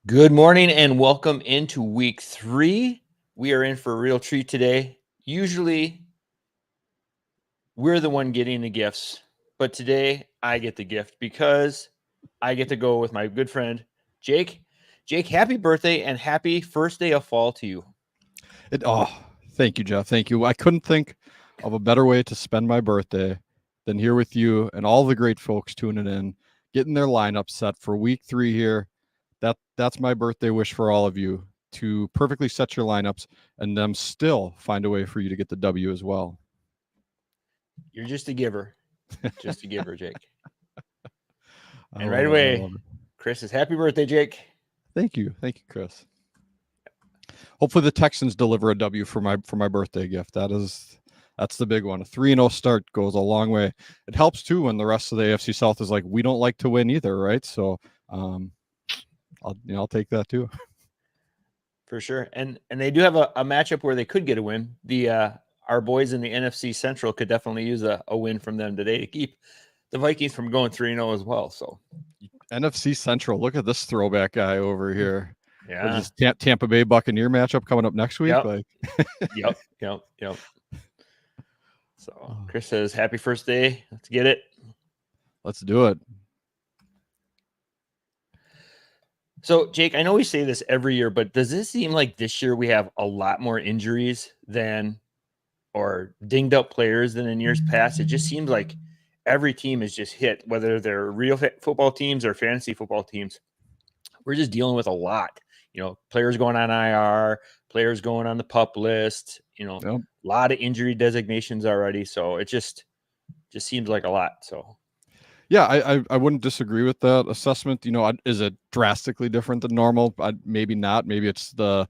Good morning and welcome into week 3. We are in for a real treat today. Usually, we're the one getting the gifts, but today I get the gift because I get to go with my good friend, Jake. Jake, happy birthday and happy first day of fall to you. Thank you, Jeff. Thank you. I couldn't think of a better way to spend my birthday than here with you and all the great folks tuning in, getting their lineup set for week 3 here. That's my birthday wish for all of you, to perfectly set your lineups and them still find a way for you to get the W as well. You're just a giver. Just a giver, Jake. I And love right it. I away, love it. Chris says, happy birthday, Jake. Thank you, Chris. Hopefully the Texans deliver a W for my birthday gift. That's the big one. A 3-0 start goes a long way. It helps too when the rest of the AFC South is like, we don't like to win either, right? So I'll take that too. For sure. And they do have a matchup where they could get a win. Our boys in the NFC Central could definitely use a win from them today to keep the Vikings from going 3-0 as well. So NFC Central, look at this throwback guy over here. yeah. What is this Tampa Bay Buccaneer matchup coming up next week? Yep. So Chris says, happy first day. Let's get it. Let's do it. So, Jake, I know we say this every year, but does this seem like this year we have a lot more injuries or dinged up players than in years past? It just seems like every team is just hit, whether they're real football teams or fantasy football teams. We're just dealing with a lot. Players going on IR, players going on the PUP list, Yep. a lot of injury designations already. So it just seems like a lot. So yeah, I wouldn't disagree with that assessment. Is it drastically different than normal? Maybe not. Maybe it's the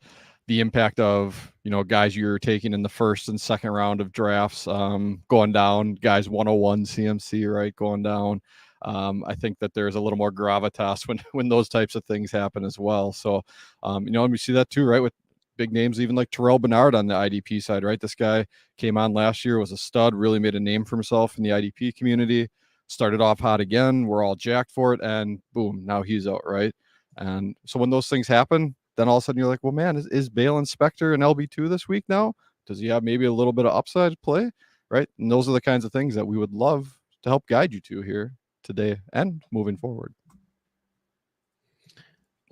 impact of guys you're taking in the first and second round of drafts going down, guys 101 CMC, right, going down. I think that there's a little more gravitas when those types of things happen as well. So and we see that too, right, with big names even like Terrell Bernard on the IDP side, right? This guy came on last year, was a stud, really made a name for himself in the IDP community, started off hot again. We're all jacked for it, and boom, now he's out, right? And so when those things happen, then all of a sudden you're like, well, man, is Bale Inspector an LB2 this week now? Does he have maybe a little bit of upside play, right? And those are the kinds of things that we would love to help guide you to here today and moving forward.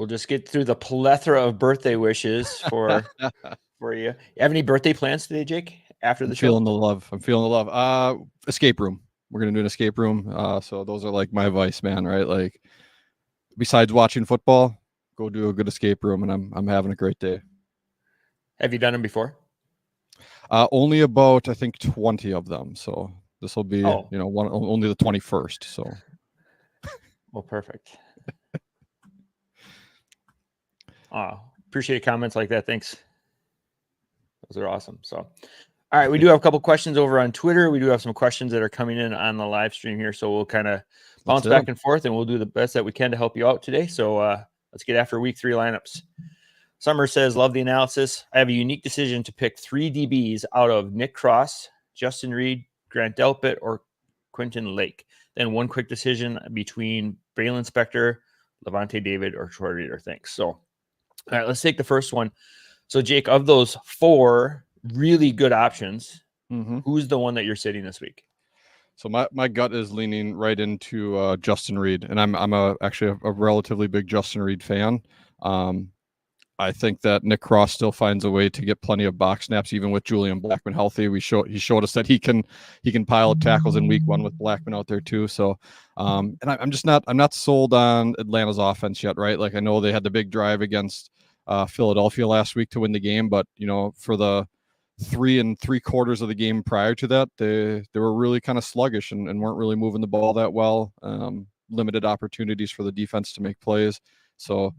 we'll just get through the plethora of birthday wishes for you. You have any birthday plans today, Jake? After the show? I'm feeling the love. Escape room. We're gonna do an escape room. So those are like my vice, man, right? Like besides watching football, go do a good escape room, and I'm having a great day. Have you done them before? Only about, I think, 20 of them. So this will be only the 21st. So well, perfect. Appreciate comments like that. Thanks. Those are awesome. So, all right, we do have a couple questions over on Twitter. We do have some questions that are coming in on the live stream here. So we'll kind of bounce back and forth, and we'll do the best that we can to help you out today. So let's get after week 3 lineups. Summer says, love the analysis. I have a unique decision to pick 3 DBs out of Nick Cross, Justin Reed, Grant Delpit, or Quentin Lake. Then one quick decision between Bale Inspector, Levante David, or Troy Reader. Thanks. So, all right, let's take the first one. So, Jake, of those 4 really good options, who's the one that you're sitting this week? So my gut is leaning right into Justin Reed, and I'm actually a relatively big Justin Reed fan. I think that Nick Cross still finds a way to get plenty of box snaps, even with Julian Blackmon healthy. He showed us that he can pile up tackles in week 1 with Blackmon out there too. So, and I'm not sold on Atlanta's offense yet, right? Like I know they had the big drive against Philadelphia last week to win the game, but for the 3 3/4 of the game prior to that, they were really kind of sluggish and weren't really moving the ball that well. Limited opportunities for the defense to make plays. So.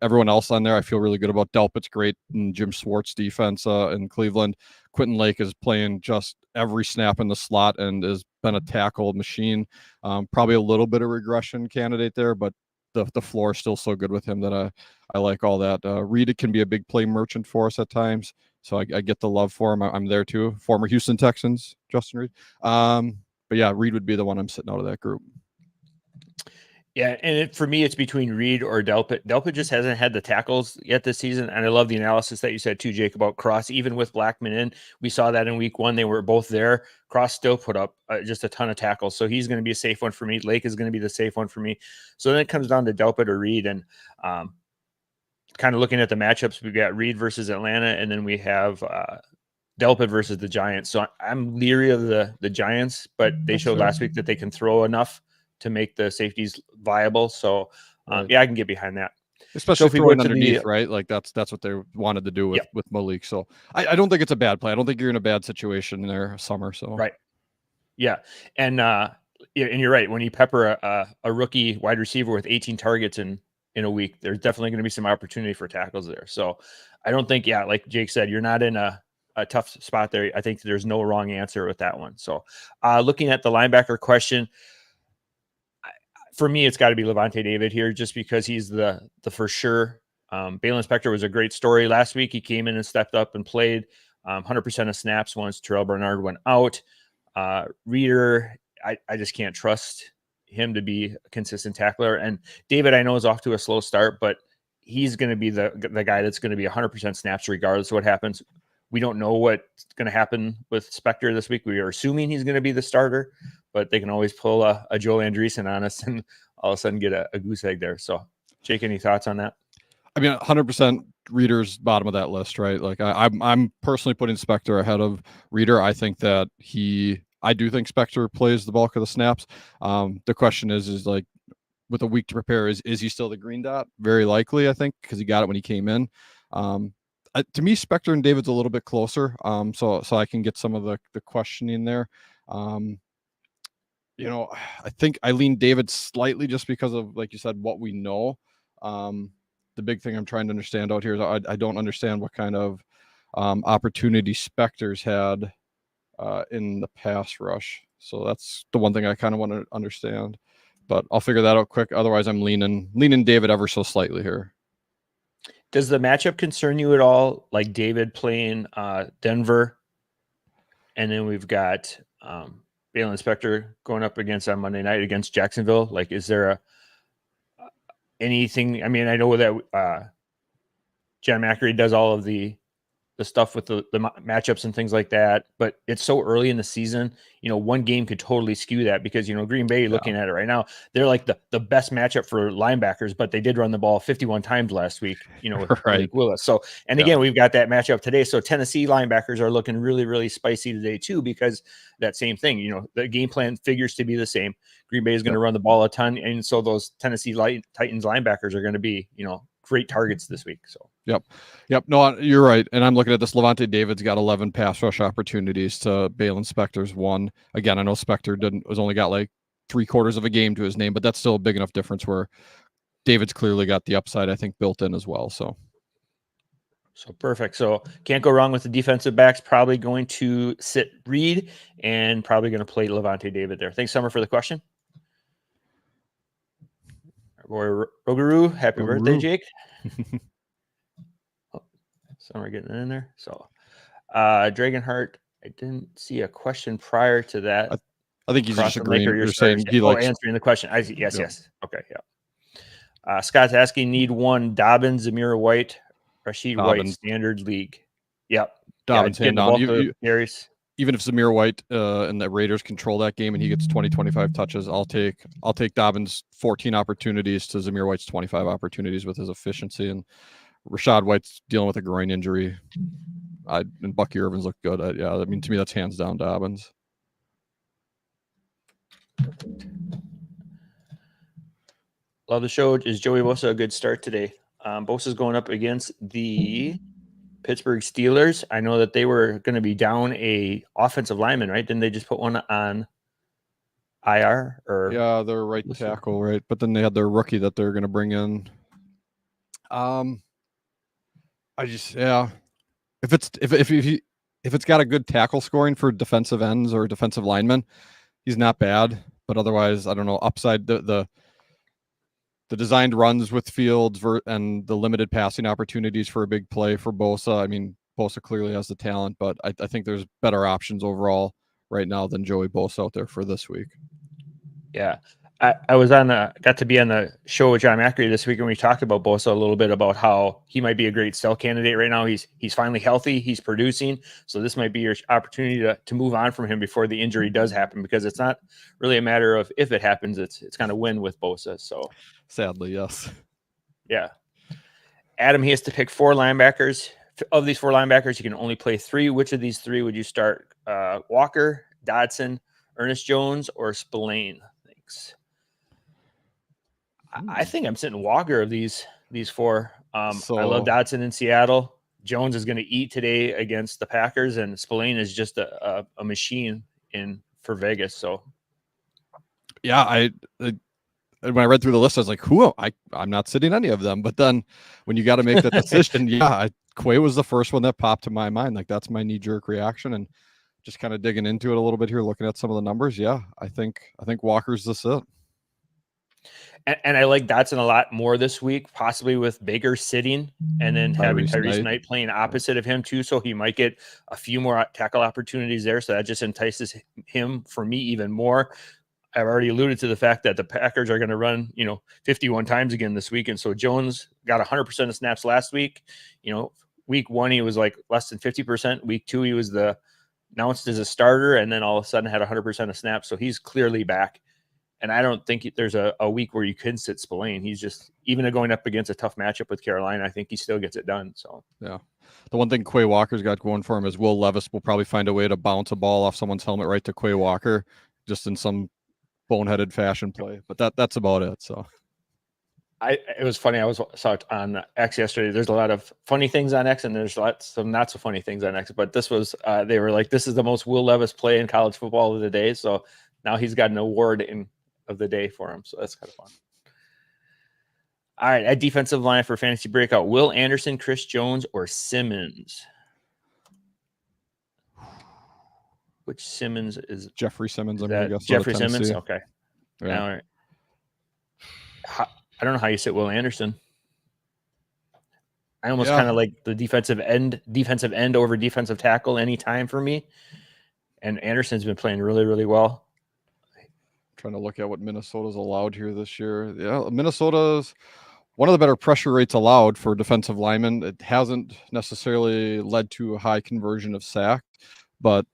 Everyone else on there, I feel really good about. Delpit's great, and Jim Schwartz defense in Cleveland. Quentin Lake is playing just every snap in the slot and has been a tackle machine. Probably a little bit of regression candidate there, but the floor is still so good with him that I like all that. Reed can be a big play merchant for us at times, so I get the love for him. I'm there too. Former Houston Texans, Justin Reed. But yeah, Reed would be the one I'm sitting out of that group. Yeah, and for me, it's between Reed or Delpit. Delpit just hasn't had the tackles yet this season, and I love the analysis that you said too, Jake, about Cross. Even with Blackman in, we saw that in week 1. They were both there. Cross still put up just a ton of tackles, so he's going to be a safe one for me. Lake is going to be the safe one for me. So then it comes down to Delpit or Reed, and kind of looking at the matchups, we've got Reed versus Atlanta, and then we have Delpit versus the Giants. So I'm leery of the Giants, but they showed last week that they can throw enough to make the safeties viable. So yeah, I can get behind that. Especially throwing underneath, right? Like that's what they wanted to do with Malik. So I don't think it's a bad play. I don't think you're in a bad situation there, Summer. So right. Yeah. And you're right. When you pepper a rookie wide receiver with 18 targets in a week, there's definitely going to be some opportunity for tackles there. So I don't think, like Jake said, you're not in a tough spot there. I think there's no wrong answer with that one. So looking at the linebacker question, for me, it's got to be Levante David here, just because he's the for sure. Balen Spector was a great story last week. He came in and stepped up and played 100% of snaps once Terrell Bernard went out. Reader, I just can't trust him to be a consistent tackler. And David, I know, is off to a slow start, but he's going to be the guy that's going to be 100% snaps regardless of what happens. We don't know what's going to happen with Spector this week. We are assuming he's going to be the starter, but they can always pull a Joel Andreessen on us and all of a sudden get a goose egg there. So, Jake, any thoughts on that? I mean, 100% Reader's bottom of that list, right? Like I'm personally putting Spector ahead of Reader. I think that I do think Spector plays the bulk of the snaps. The question is like, with a week to prepare, is he still the green dot? Very likely, I think, because he got it when he came in. To me, Spector and David's a little bit closer. So I can get some of the questioning there. I think I lean David slightly just because of, like you said, what we know. The big thing I'm trying to understand out here is I don't understand what kind of opportunity Spector's had in the pass rush. So that's the one thing I kind of want to understand. But I'll figure that out quick. Otherwise, I'm leaning David ever so slightly here. Does the matchup concern you at all? Like David playing Denver, and then we've got Balen Spector going up against on Monday night against Jacksonville. Like, is there anything? I mean, I know that Jan Macri does all of the stuff with the matchups and things like that, but it's so early in the season. One game could totally skew that because Green Bay, looking at it right now, they're like the best matchup for linebackers, but they did run the ball 51 times last week, with right. Malik Willis. So, and again, we've got that matchup today. So Tennessee linebackers are looking really, really spicy today too, because that same thing, the game plan figures to be the same. Green Bay is going to run the ball a ton. And so those Tennessee Titans linebackers are going to be, great targets this week. So, Yep. No, you're right. And I'm looking at this. Levante David's got 11 pass rush opportunities to Balen Spector's 1. Again, I know Spector was only got like 3/4 of a game to his name, but that's still a big enough difference where David's clearly got the upside, I think, built in as well. So perfect. So can't go wrong with the defensive backs. Probably going to sit Reed and probably going to play Levante David there. Thanks, Summer, for the question. Boy Rogaroo, happy birthday, Jake. Summer getting in there. So Dragonheart, I didn't see a question prior to that. I think he's just agreeing. You're saying he likes answering the question. Yes. Okay, yeah. Scott's asking, need one Dobbins, Zamir White, Rashid White, standard league. Yep. Dobbins hand down. Carries. Even if Zamir White and the Raiders control that game and he gets 20-25 touches, I'll take Dobbins 14 opportunities to Zamir White's 25 opportunities with his efficiency. And Rashad White's dealing with a groin injury. And Bucky Irvin's looked good. I mean, to me, that's hands down Dobbins. Love the show. Is Joey Bosa a good start today? Bosa's going up against the Pittsburgh Steelers. I know that they were going to be down a offensive lineman, right? Didn't they just put one on IR? Yeah, their right tackle, right? But then they had their rookie that they're going to bring in. If it's got a good tackle scoring for defensive ends or defensive linemen, he's not bad. But otherwise, I don't know. Upside the designed runs with Fields and the limited passing opportunities for a big play for Bosa. I mean, Bosa clearly has the talent, but I think there's better options overall right now than Joey Bosa out there for this week. Yeah. I was got to be on the show with John Macri this week, and we talked about Bosa a little bit about how he might be a great sell candidate right now. He's finally healthy, he's producing, so this might be your opportunity to move on from him before the injury does happen, because it's not really a matter of if it happens; it's kind of when with Bosa. So sadly, yes, yeah. Adam, he has to pick 4 linebackers. Of these 4 linebackers, he can only play 3. Which of these 3 would you start? Walker, Dodson, Ernest Jones, or Spillane? Thanks. I think I'm sitting Walker of these 4. I love Dodson in Seattle. Jones is going to eat today against the Packers, and Spillane is just a machine for Vegas. So, yeah, when I read through the list, I was like, "Who? I'm not sitting any of them." But then, when you got to make that decision, Quay was the first one that popped to my mind. Like that's my knee jerk reaction, and just kind of digging into it a little bit here, looking at some of the numbers. Yeah, I think Walker's the sit. And I like Dotson a lot more this week, possibly with Baker sitting and then having Tyrese Knight playing opposite of him too. So he might get a few more tackle opportunities there. So that just entices him for me even more. I've already alluded to the fact that the Packers are going to run, 51 times again this week. And so Jones got 100% of snaps last week. Week 1, he was like less than 50%. Week 2, he was announced as a starter, and then all of a sudden had 100% of snaps. So he's clearly back. And I don't think there's a week where you can sit Spillane. He's just, even going up against a tough matchup with Carolina, I think he still gets it done. So, yeah. The one thing Quay Walker's got going for him is Will Levis will probably find a way to bounce a ball off someone's helmet right to Quay Walker, just in some boneheaded fashion play. But that's about it. So, it was funny. I saw it on X yesterday. There's a lot of funny things on X, and there's some not so funny things on X. But this was, they were like, this is the most Will Levis play in college football of the day. So now he's got an award of the day for him. So that's kind of fun. All right. At defensive line for fantasy breakout, Will Anderson, Chris Jones, or Simmons? Which Simmons is? Jeffrey Simmons. I'm going to guess. Jeffrey Simmons. Okay. Yeah. All right. I don't know how you sit Will Anderson. I almost kind of like the defensive end over defensive tackle anytime for me. And Anderson's been playing really, really well. Trying to look at what Minnesota's allowed here this year. Yeah, Minnesota's one of the better pressure rates allowed for defensive linemen. It hasn't necessarily led to a high conversion of sacks, but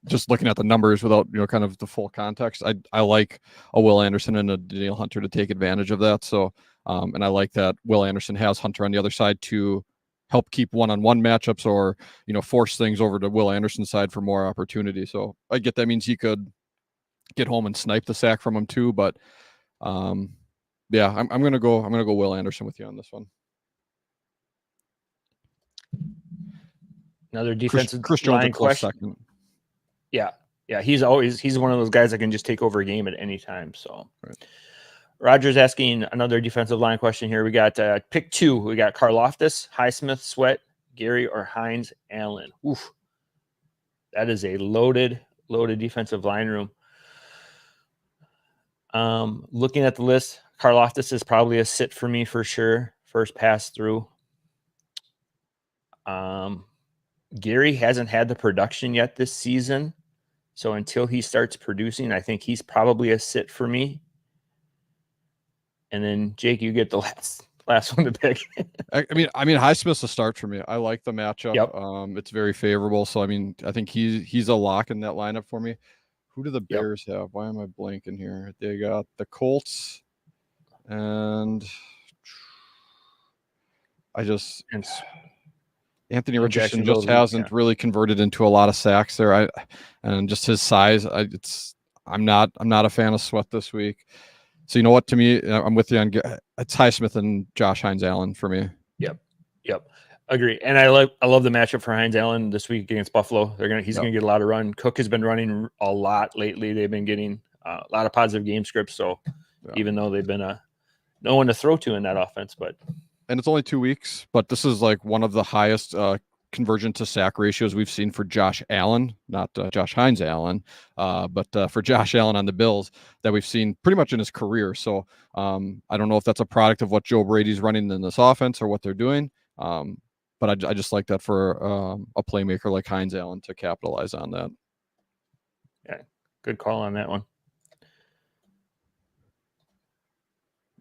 just looking at the numbers without kind of the full context, I like a Will Anderson and a Danielle Hunter to take advantage of that. So, and I like that Will Anderson has Hunter on the other side to help keep one-on-one matchups, or force things over to Will Anderson's side for more opportunity. So I get that means he could get home and snipe the sack from him too. But yeah, I'm gonna go Will Anderson with you on this one. Another defensive Chris Jones line question. Second. Yeah. He's one of those guys that can just take over a game at any time. So right. Roger's asking another defensive line question here. We got pick 2. We got Karlaftis, Highsmith, Sweat, Gary, or Hines Allen. Oof. That is a loaded defensive line room. Looking at the list, Karlaftis is probably a sit for me for sure. First pass through. Gary hasn't had the production yet this season. So until he starts producing, I think he's probably a sit for me. And then Jake, you get the last one to pick. I mean, Highsmith's a start for me. I like the matchup. Yep. It's very favorable. So I think he's a lock in that lineup for me. Who do the Bears have? Why am I blanking here? They got the Colts, and Anthony Richardson just hasn't really converted into a lot of sacks there. And just his size, I'm not a fan of Sweat this week. So you know what? To me, I'm with you on it's Highsmith and Josh Hines Allen for me. Yep. Agree. And I love the matchup for Hines Allen this week against Buffalo. He's gonna get a lot of run. Cook has been running a lot lately. They've been getting a lot of positive game scripts. So even though they've been no one to throw to in that offense, and it's only 2 weeks, but this is like one of the highest conversion to sack ratios we've seen for Josh Allen, not Josh Hines Allen, but for Josh Allen on the Bills that we've seen pretty much in his career. So I don't know if that's a product of what Joe Brady's running in this offense or what they're doing. But I just like that for a playmaker like Hines Allen to capitalize on that. Yeah, good call on that one.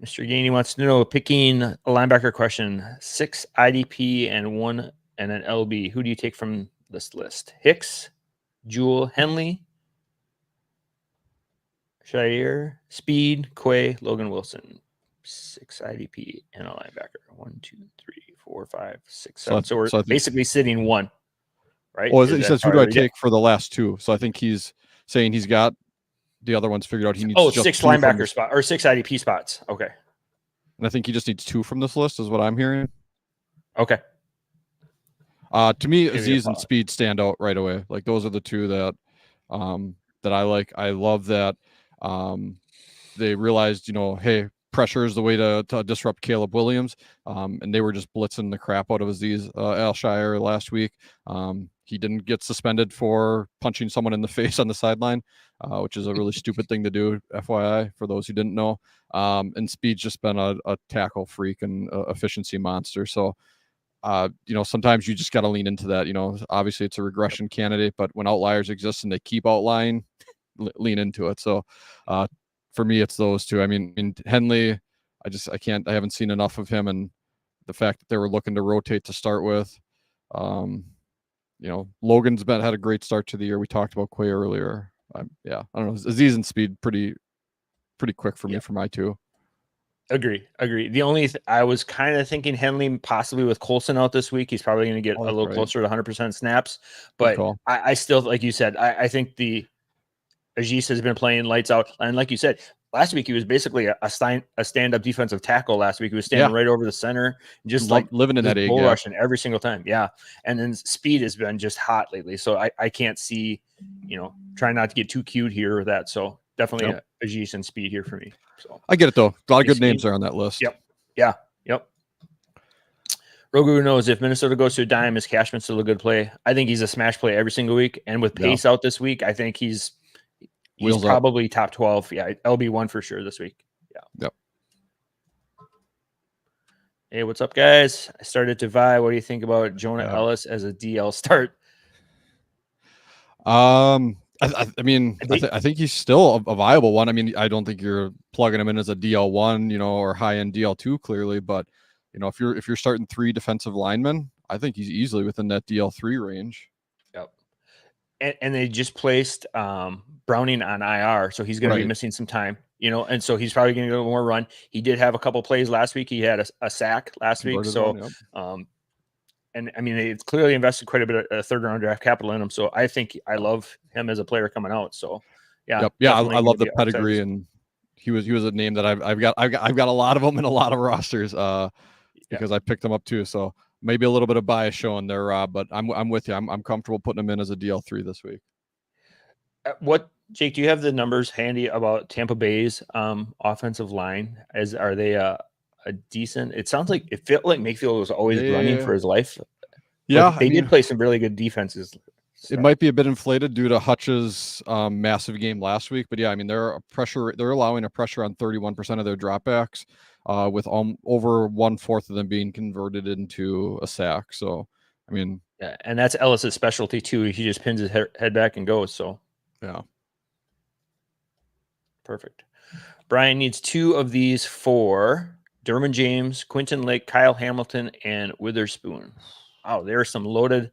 Mr. Gainey wants to know, picking a linebacker question, 6 IDP and 1 and an LB. Who do you take from this list? Hicks, Jewel, Henley, Shire, Speed, Quay, Logan Wilson. 6 IDP and a linebacker. 1, 2, 3, 4, 5, 6, 7. So we're basically sitting 1, right? Oh, he says, who do I take for the last 2? So I think he's saying he's got the other ones figured out. He needs just 6 linebacker spot or 6 IDP spots. Okay. And I think he just needs 2 from this list, is what I'm hearing. Okay. To me, Aziz and Speed stand out right away. Like those are the 2 that that I like. I love that they realized, hey, pressure is the way to disrupt Caleb Williams, and they were just blitzing the crap out of Aziz Al-Shire last week. He didn't get suspended for punching someone in the face on the sideline, which is a really stupid thing to do, FYI, for those who didn't know. And Speed's just been a tackle freak and efficiency monster. So, sometimes you just got to lean into that. Obviously it's a regression candidate, but when outliers exist and they keep outlying, lean into it. So, for me, it's those 2. I mean, Henley, I haven't seen enough of him, and the fact that they were looking to rotate to start with. Logan's had a great start to the year. We talked about Quay earlier. I don't know. Aziz and Speed pretty quick for me for my 2. Agree. The only I was kind of thinking Henley possibly with Colson out this week. He's probably going to get a little closer to 100% snaps. But I still, like you said, I think the Aziz has been playing lights out. And like you said, last week he was basically a stand-up defensive tackle last week. He was standing right over the center, just like living in that bull rushing every single time. Yeah. And then Speed has been just hot lately. So I can't see, trying not to get too cute here with that. So definitely Aziz and Speed here for me. So I get it though. A lot of good names are on that list. Yep. Yeah. Yep. Rogu knows if Minnesota goes to a dime, is Cashman still a good play? I think he's a smash play every single week. And with Pace out this week, I think he's probably top 12. Yeah. LB1 for sure this week. Yeah. Yep. Hey, what's up, guys? I started to vie. What do you think about Jonah Ellis as a DL start? I think he's still a viable one. I mean, I don't think you're plugging him in as a DL1, or high-end DL2 clearly, but if you're starting 3 defensive linemen, I think he's easily within that DL3 range. Yep. And they just placed Browning on IR, so he's going to be missing some time, and so he's probably going to get a little more run. He did have a couple plays last week. He had a sack last week, so and I mean, they clearly invested quite a bit of third-round draft capital in him. So I think I love him as a player coming out. So yeah, I love the pedigree, and he was a name that I've got a lot of them in a lot of rosters because I picked them up too. So maybe a little bit of bias showing there, Rob, but I'm with you. I'm comfortable putting him in as a DL3 this week. Jake? Do you have the numbers handy about Tampa Bay's offensive line? Are they a decent? It sounds like it felt like Mayfield was always running for his life. Yeah, they did play some really good defenses. It might be a bit inflated due to Hutch's massive game last week, but yeah, I mean they're allowing a pressure on 31% of their dropbacks, with over 1/4 of them being converted into a sack. So I mean, yeah, and that's Ellis's specialty too. He just pins his head back and goes. So yeah, perfect. Brian needs 2 of these for Derwin James, Quentin Lake, Kyle Hamilton, and Witherspoon. Wow, there are some loaded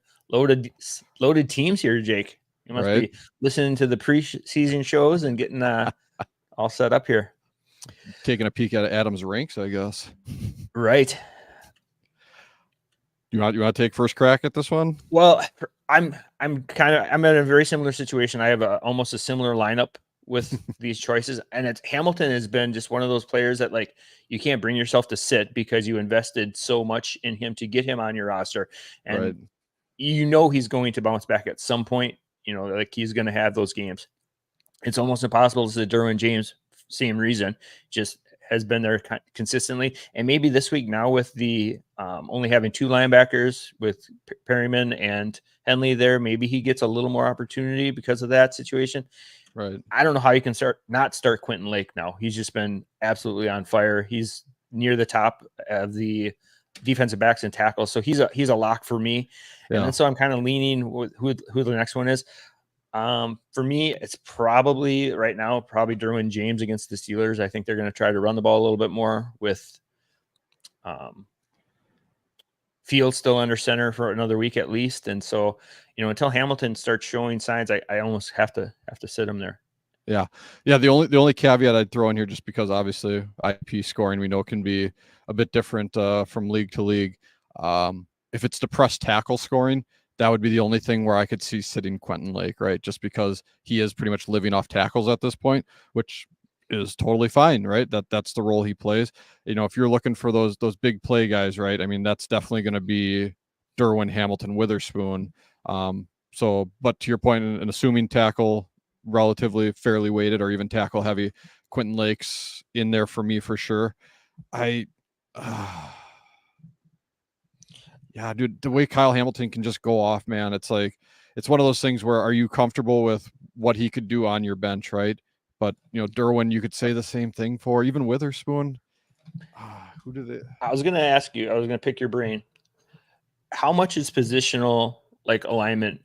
teams here, Jake. You must be listening to the preseason shows and getting all set up here. Taking a peek at Adam's ranks, I guess. Right. You want to take first crack at this one? Well, I'm in a very similar situation. I have almost a similar lineup with these choices, and Hamilton has been just one of those players that like you can't bring yourself to sit because you invested so much in him to get him on your roster, and he's going to bounce back at some point. Like he's going to have those games. It's almost impossible to say Derwin James, same reason, just has been there consistently, and maybe this week now with the only having 2 linebackers with Perryman and Henley there, maybe he gets a little more opportunity because of that situation. Right. I don't know how you can not start Quentin Lake now. He's just been absolutely on fire. He's near the top of the defensive backs and tackles. So he's a lock for me. Yeah. And then so I'm kind of leaning who the next one is. For me, it's probably right now, probably Derwin James against the Steelers. I think they're going to try to run the ball a little bit more with Fields still under center for another week at least. And so, until Hamilton starts showing signs, I almost have to sit him there. Yeah. The only caveat I'd throw in here, just because obviously IDP scoring we know can be a bit different from league to league. If it's depressed tackle scoring, that would be the only thing where I could see sitting Quentin Lake, right? Just because he is pretty much living off tackles at this point, which is totally fine, right? That's the role he plays. If you're looking for those big play guys, right? I mean, that's definitely going to be Derwin, Hamilton, Witherspoon. So, but to your point, an assuming tackle relatively fairly weighted or even tackle heavy, Quentin Lake's in there for me for sure. Yeah, dude, the way Kyle Hamilton can just go off, man, it's like, it's one of those things where, are you comfortable with what he could do on your bench, right? But, Derwin, you could say the same thing for, even Witherspoon. Who did it? I was going to ask you, I was going to pick your brain. How much is positional alignment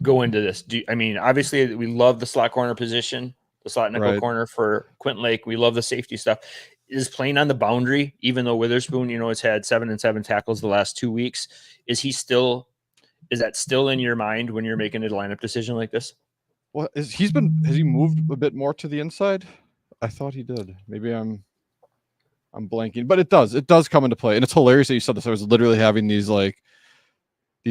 go into this? Obviously we love the slot corner position, the slot nickel corner for Quentin Lake. We love the safety stuff. Is playing on the boundary, even though Witherspoon, has had 7 and 7 tackles the last 2 weeks. Is that still in your mind when you're making a lineup decision like this? Well, has he moved a bit more to the inside? I thought he did. Maybe I'm blanking, but it does come into play. And it's hilarious that you said this. I was literally having these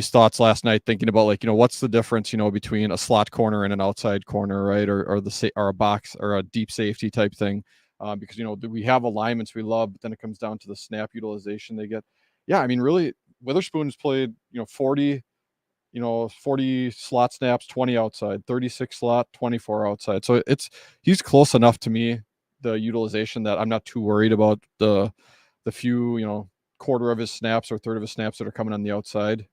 thoughts last night, thinking about what's the difference, between a slot corner and an outside corner, right? Or a box or a deep safety type thing. Because, we have alignments we love, but then it comes down to the snap utilization they get. Yeah. I mean, really, Witherspoon's played, 40 slot snaps, 20 outside, 36 slot, 24 outside. So he's close enough to me, the utilization, that I'm not too worried about the few, quarter of his snaps or third of his snaps that are coming on the outside.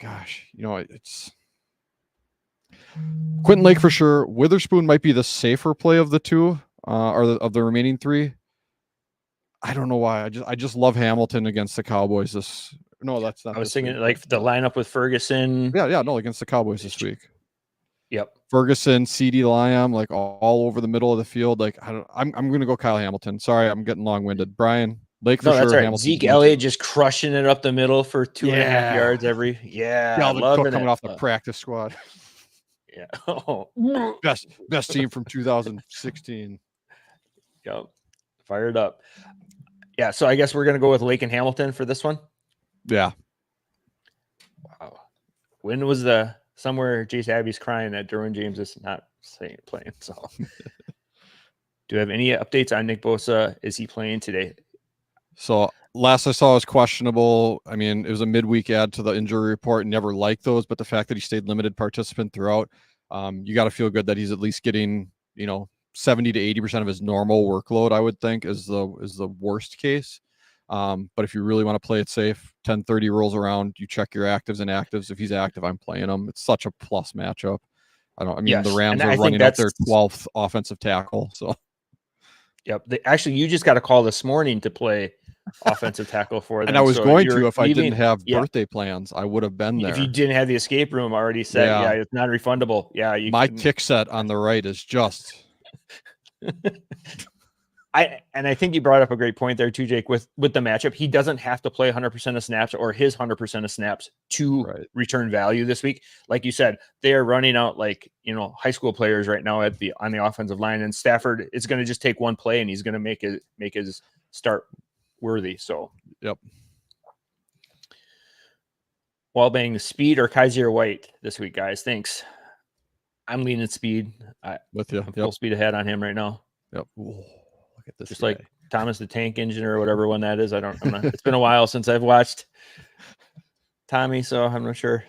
Gosh, it's Quentin Lake for sure. Witherspoon might be the safer play of the two, of the remaining three. I don't know why. I just love Hamilton against the Cowboys. That's not. I was thinking the lineup with Ferguson. Yeah, no, against the Cowboys this week. Yep. Ferguson, CD Lamb, all over the middle of the field. I'm going to go Kyle Hamilton. Sorry, I'm getting long-winded. Brian, Lake for sure. That's right. Hamilton, Zeke Elliott just crushing it up the middle for 2.5 yards every. Yeah, Dalvin Cook coming off the practice squad. Yeah. Best team from 2016. Yep. Fired up. Yeah, so I guess we're going to go with Lake and Hamilton for this one. Yeah. Wow. When was somewhere Jace Abbey's crying that Derwin James is not playing? So, do you have any updates on Nick Bosa? Is he playing today? So last I saw was questionable. I mean, it was a midweek add to the injury report. Never liked those, but the fact that he stayed limited participant throughout, you got to feel good that he's at least getting 70 to 80% of his normal workload. I would think is the worst case. But if you really want to play it safe, 10:30 rolls around, you check your actives and actives. If he's active, I'm playing him. It's such a plus matchup. The Rams are running up their 12th offensive tackle. So, yep. Actually, you just got a call this morning to play offensive tackle for them. And I was going to if I didn't have birthday plans, I would have been there. If you didn't have the escape room already set, it's non-refundable. Yeah, my kick set on the right is just. I think you brought up a great point there too, Jake, with the matchup. He doesn't have to play 100% of snaps or his 100% of snaps to return value this week. Like you said, they are running out high school players right now on the offensive line, and Stafford, it's going to just take one play and he's going to make his start worthy. So, yep. Wallbang, Speed or Kaiser White this week, guys? Thanks. I'm leaning Speed. With you. I'm full speed ahead on him right now. Yep. Ooh. At this just guy. like Thomas the Tank Engine or whatever one that is. It's been a while since I've watched Tommy, so I'm not sure.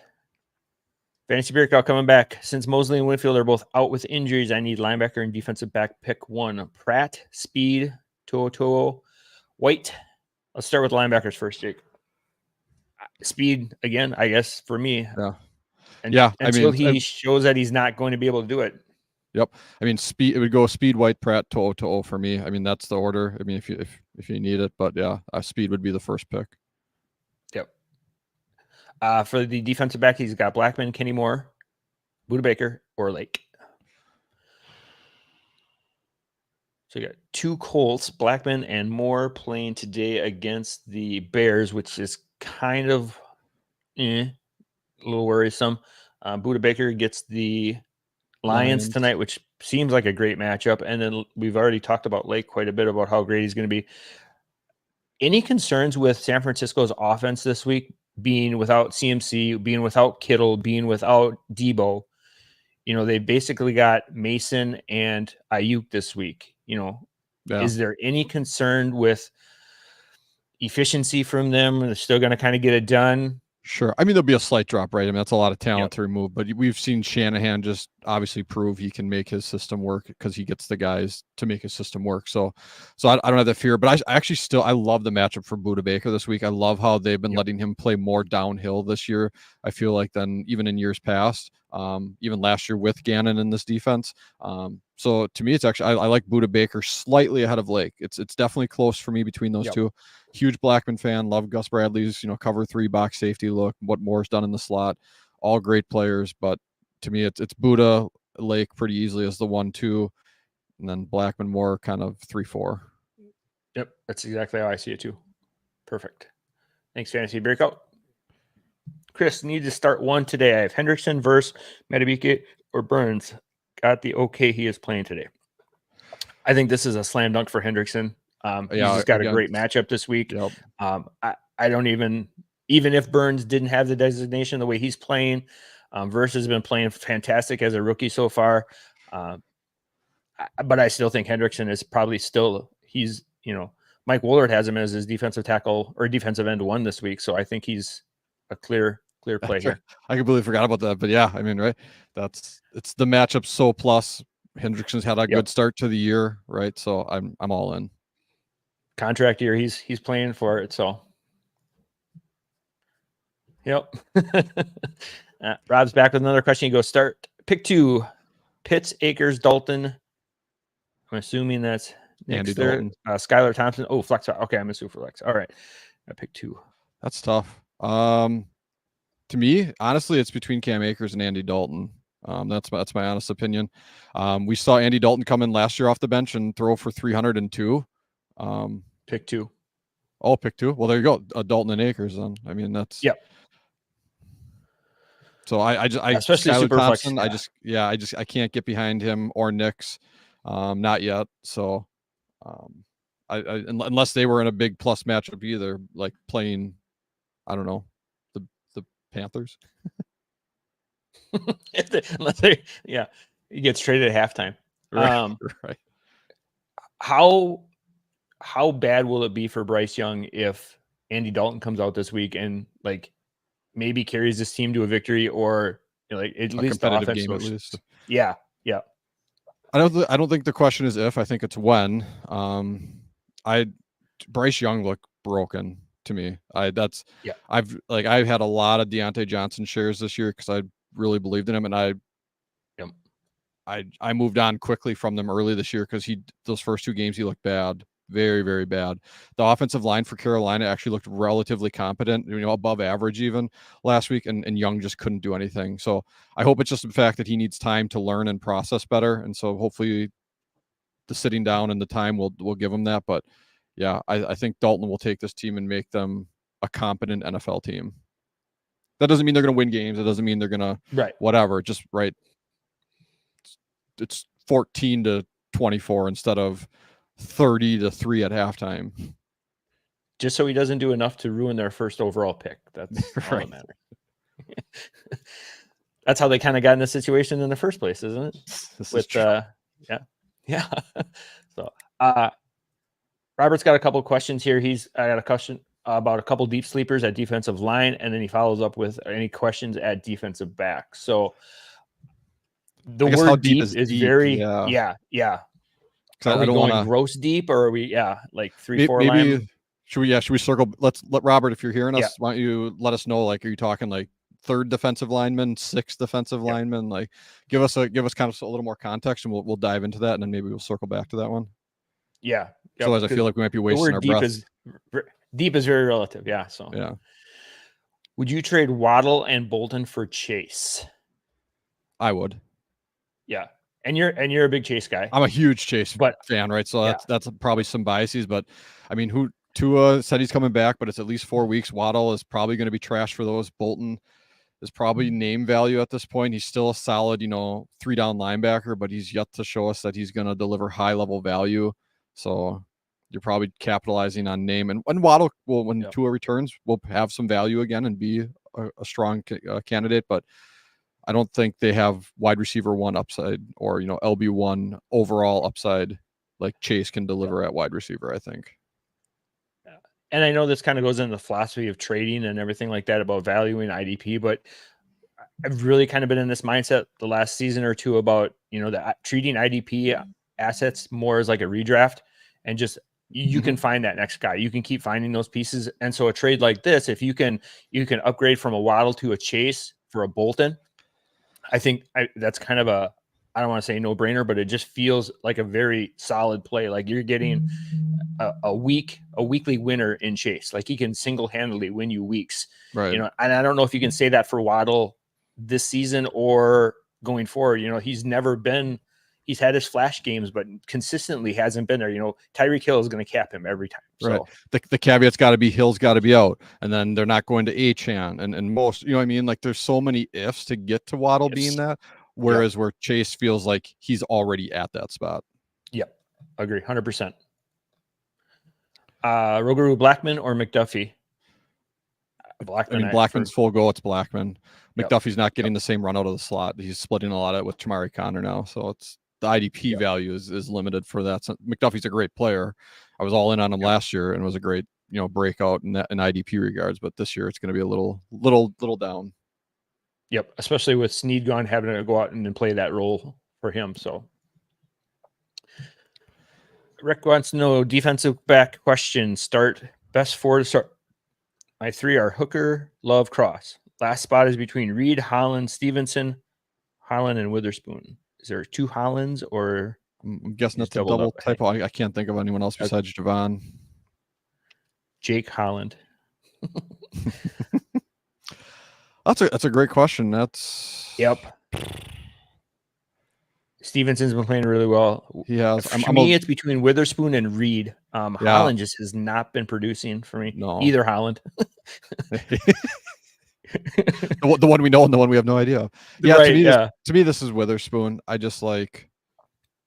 Fantasy Beer Cow coming back. Since Mosley and Winfield are both out with injuries, I need linebacker and defensive back pick one. Pratt, Speed, To'o, White. Let's start with linebackers first, Jake. Speed, again, I guess, for me. Yeah. Until he shows that he's not going to be able to do it. Yep. Speed. It would go Speed, White, Pratt, To'o for me. That's the order. If you need it, but yeah, Speed would be the first pick. Yep. For the defensive back, he's got Blackman, Kenny Moore, Buda Baker or Lake. So you got 2 Colts, Blackman and Moore, playing today against the Bears, which is kind of a little worrisome. Buda Baker gets the Lions tonight, which seems like a great matchup. And then we've already talked about Lake quite a bit about how great he's going to be. Any concerns with San Francisco's offense this week, being without CMC, being without Kittle, being without Debo? You know, they basically got Mason and Ayuk this week. You know, is there any concern with efficiency from them? They're still going to kind of get it done. Sure. I mean, there'll be a slight drop, right? I mean, that's a lot of talent to remove, but we've seen Shanahan just obviously prove he can make his system work because he gets the guys to make his system work. So I don't have that fear, but I actually I love the matchup for Buda Baker this week. I love how they've been letting him play more downhill this year. I feel like than even in years past, even last year with Gannon in this defense. So to me, it's actually, I like Buda Baker slightly ahead of Lake. It's definitely close for me between those two. Huge Blackman fan. Love Gus Bradley's, cover 3 box safety look, what Moore's done in the slot, all great players. But to me, it's Buda, Lake pretty easily as the 1-2, and then Blackman, Moore kind of 3-4. Yep. That's exactly how I see it too. Perfect. Thanks, Fantasy Breakout. Chris, need to start one today. I have Hendrickson versus Madubuike or Burns. Got the okay. He is playing today. I think this is a slam dunk for Hendrickson. He's just got a great matchup this week. Yep. I don't even if Burns didn't have the designation, the way he's playing, Verse has been playing fantastic as a rookie so far. But I still think Hendrickson is probably still, Mike Woolard has him as his defensive tackle or defensive end 1 this week. So I think he's a clear play here. I completely forgot about that, but yeah, I mean, right. It's the matchup. So plus Hendrickson's had a good start to the year. Right. So I'm all in. Contract year. He's playing for it. So. Yep. Rob's back with another question. He goes, pick 2, Pitts, Akers, Dalton. I'm assuming that's Andy Dalton. Skylar Thompson. Oh, flex. Okay, I'm a super flex. All right. I pick 2. That's tough. To me, honestly, it's between Cam Akers and Andy Dalton. That's my honest opinion. We saw Andy Dalton come in last year off the bench and throw for 302. Pick 2. Oh, pick 2. Well, there you go. Dalton and Akers. Then I mean that's So I especially Skylar super Thompson. Flex, I can't get behind him or Nix, not yet. So, unless they were in a big plus matchup either, like playing, I don't know, the Panthers. Unless he gets traded at halftime. Right. How bad will it be for Bryce Young if Andy Dalton comes out this week and maybe carries this team to a victory or at least the offense game at least. Yeah. I don't think the question is if. I think it's when. Bryce Young looked broken to me. I've had a lot of Deontay Johnson shares this year because I really believed in him, and I moved on quickly from them early this year because those first 2 games he looked bad. Very, very bad. The offensive line for Carolina actually looked relatively competent, above average even last week, and Young just couldn't do anything. So I hope it's just the fact that he needs time to learn and process better. And so hopefully the sitting down and the time will give him that. But yeah, I think Dalton will take this team and make them a competent NFL team. That doesn't mean they're going to win games. It doesn't mean they're going to whatever. Just right. It's 14-24 instead of 30-3 at halftime. Just so he doesn't do enough to ruin their first overall pick. That's all that matters. That's how they kind of got in this situation in the first place, isn't it? Yeah. So Robert's got a couple of questions here. I got a question about a couple deep sleepers at defensive line, and then he follows up with any questions at defensive back. So the word deep is very Are we going gross deep, or are we like 3-4 linemen? Should we circle? Let Robert, if you're hearing us, why don't you let us know? Like, are you talking like 3rd defensive lineman, 6th defensive lineman? Like, give us kind of a little more context, and we'll dive into that, and then maybe we'll circle back to that one. Yeah. Otherwise, I feel like we might be wasting our breath. Deep is very relative. Yeah. So would you trade Waddle and Bolton for Chase? I would. Yeah. And you're a big Chase guy. I'm a huge Chase fan, right? So that's probably some biases, but I mean, Tua said he's coming back, but it's at least 4 weeks. Waddle is probably going to be trash for those. Bolton is probably name value at this point. He's still a solid, 3-down linebacker, but he's yet to show us that he's going to deliver high level value. So you're probably capitalizing on name, and Waddle will, when Tua returns, will have some value again and be a strong candidate, but I don't think they have wide receiver 1 upside or, LB1 overall upside like Chase can deliver at wide receiver, I think. And I know this kind of goes into the philosophy of trading and everything like that about valuing IDP, but I've really kind of been in this mindset the last season or two about, treating IDP assets more as like a redraft, and just you can find that next guy. You can keep finding those pieces. And so a trade like this, if you can upgrade from a Waddle to a Chase for a Bolton, I think that's kind of I don't want to say no brainer, but it just feels like a very solid play. Like you're getting a weekly winner in Chase. Like he can single-handedly win you weeks, right? And I don't know if you can say that for Waddle this season or going forward. He's had his flash games, but consistently hasn't been there. Tyreek Hill is going to cap him every time. Right. So the caveat's got to be Hill's got to be out, and then they're not going to Achane and most. You know what I mean? Like there's so many ifs to get to Waddle being that. Whereas where Chase feels like he's already at that spot. Yep, agree, 100%. Rogeru Blackman or McDuffie? Blackman. I mean, Blackman's full go. It's Blackman. McDuffie's not getting the same run out of the slot. He's splitting a lot of it with Chamari Conner now, so it's the IDP value is limited for that. So McDuffie's a great player. I was all in on him last year and was a great breakout in IDP regards. But this year it's going to be a little down. Yep, especially with Snead gone, having to go out and play that role for him. So Rick wants to know defensive back question. Start best 4 to start. My 3 are Hooker, Love, Cross. Last spot is between Reed, Holland, Stevenson, Holland, and Witherspoon. Is there 2 Hollands or? I'm guessing that's a double typo. I can't think of anyone else besides Javon. Jake Holland. That's a great question. Yep. Stevenson's been playing really well. He has. For me, it's between Witherspoon and Reed. Holland just has not been producing for me. No. Either Holland. The one we know and the one we have no idea. Yeah, right, to me, this is Witherspoon. I just like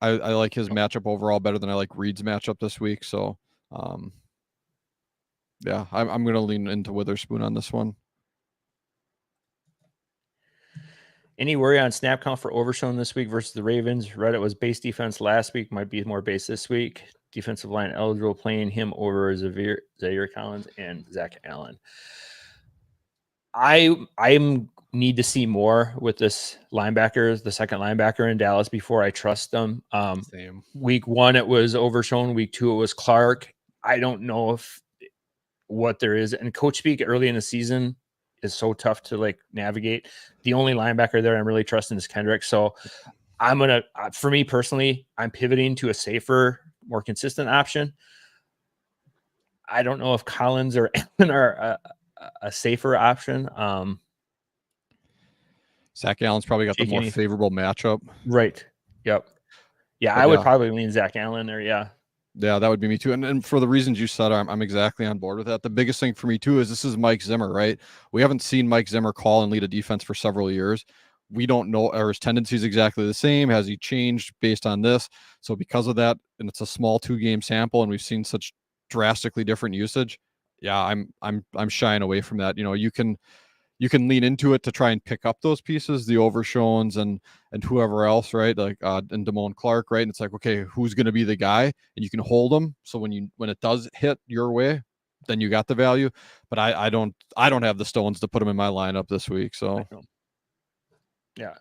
I like his matchup overall better than I like Reed's matchup this week. So I'm gonna lean into Witherspoon on this one. Any worry on snap count for Overshown this week versus the Ravens? Reddit was base defense last week, might be more base this week. Defensive line eligible, playing him over Zaire Collins and Zach Allen. I need to see more with this linebacker, the second linebacker in Dallas, before I trust them. Same. Week 1, it was Overshown. Week 2, it was Clark. I don't know what there is. And coach speak early in the season is so tough to navigate. The only linebacker there I'm really trusting is Kendrick. So for me personally, I'm pivoting to a safer, more consistent option. I don't know if Collins or Allen are a safer option. Zach Allen's probably got the more favorable matchup. Right. Yep. Yeah, I would probably lean Zach Allen there. Yeah. Yeah, that would be me too. And for the reasons you said, I'm exactly on board with that. The biggest thing for me too is this is Mike Zimmer, right? We haven't seen Mike Zimmer call and lead a defense for several years. We don't know, are his tendencies exactly the same? Has he changed based on this? So because of that, and it's a small 2-game sample, and we've seen such drastically different usage. Yeah, I'm shying away from that. You can lean into it to try and pick up those pieces, the Overshowns and whoever else, right? Like and Damone Clark, right? And it's like, okay, who's going to be the guy? And you can hold them. So when it does hit your way, then you got the value. But I don't have the stones to put them in my lineup this week. So yeah,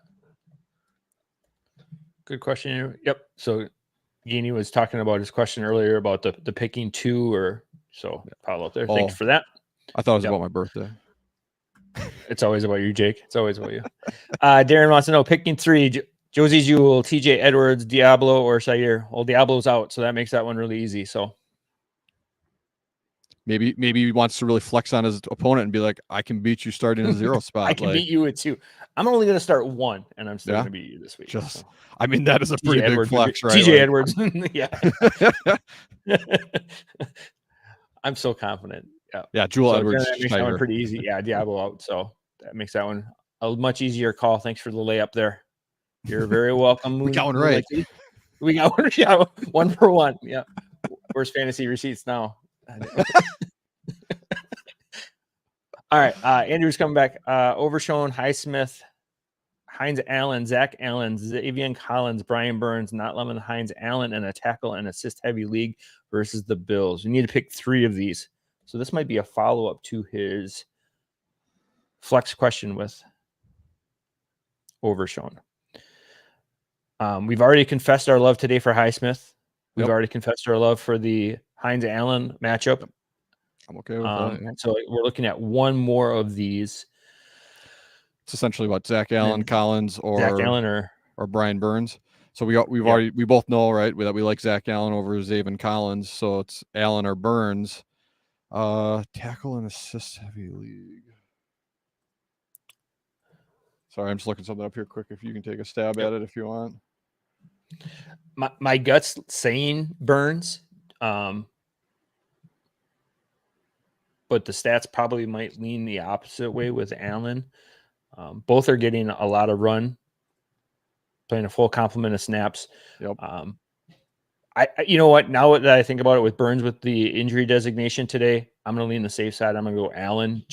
good question. Yep. So Gini was talking about his question earlier about the picking 2 or so. Follow up there. Thanks for that. I thought it was about my birthday. It's always about you, Jake. It's always about you. Darren wants to know, picking 3, Josie Jewell, TJ Edwards, Diablo, or Shair. Well, Diablo's out, so that makes that one really easy. So maybe he wants to really flex on his opponent and be like, I can beat you starting a 0 spot. I can beat you with 2. I'm only going to start 1, and I'm still Yeah. going to beat you this week. Just, so. I mean, that is a pretty big flex, right? TJ Edwards. Yeah. I'm so confident. Yeah. Yeah. Jewel Edwards. That makes that one pretty easy. Yeah. Diablo out. So that makes that one a much easier call. Thanks for the layup there. You're very welcome. We got one right. We got one. Yeah, 1 for 1. Yeah. Where's fantasy receipts now? All right. Andrew's coming back. Overshown, Highsmith, Hines Allen, Zach Allen, Xavier Collins, Brian Burns, not Lemon, Hines Allen, and a tackle and assist heavy league versus the Bills. You need to pick 3 of these. So this might be a follow-up to his flex question with Overshown. We've already confessed our love today for Highsmith. We've already confessed our love for the Hines Allen matchup. I'm okay with that. Yeah. So we're looking at 1 more of these. It's essentially what Zach Allen, Collins, or Zach Allen or Brian Burns. So we both know, right, that we like Zach Allen over Xavier Collins. So it's Allen or Burns. Tackle and assist heavy league. Sorry, I'm just looking something up here quick. If you can take a stab at it if you want. My gut's saying Burns, but the stats probably might lean the opposite way with Allen. Both are getting a lot of run, playing a full complement of snaps. Yep. You know what? Now that I think about it, with Burns with the injury designation today, I'm going to lean the safe side. I'm going to go Allen.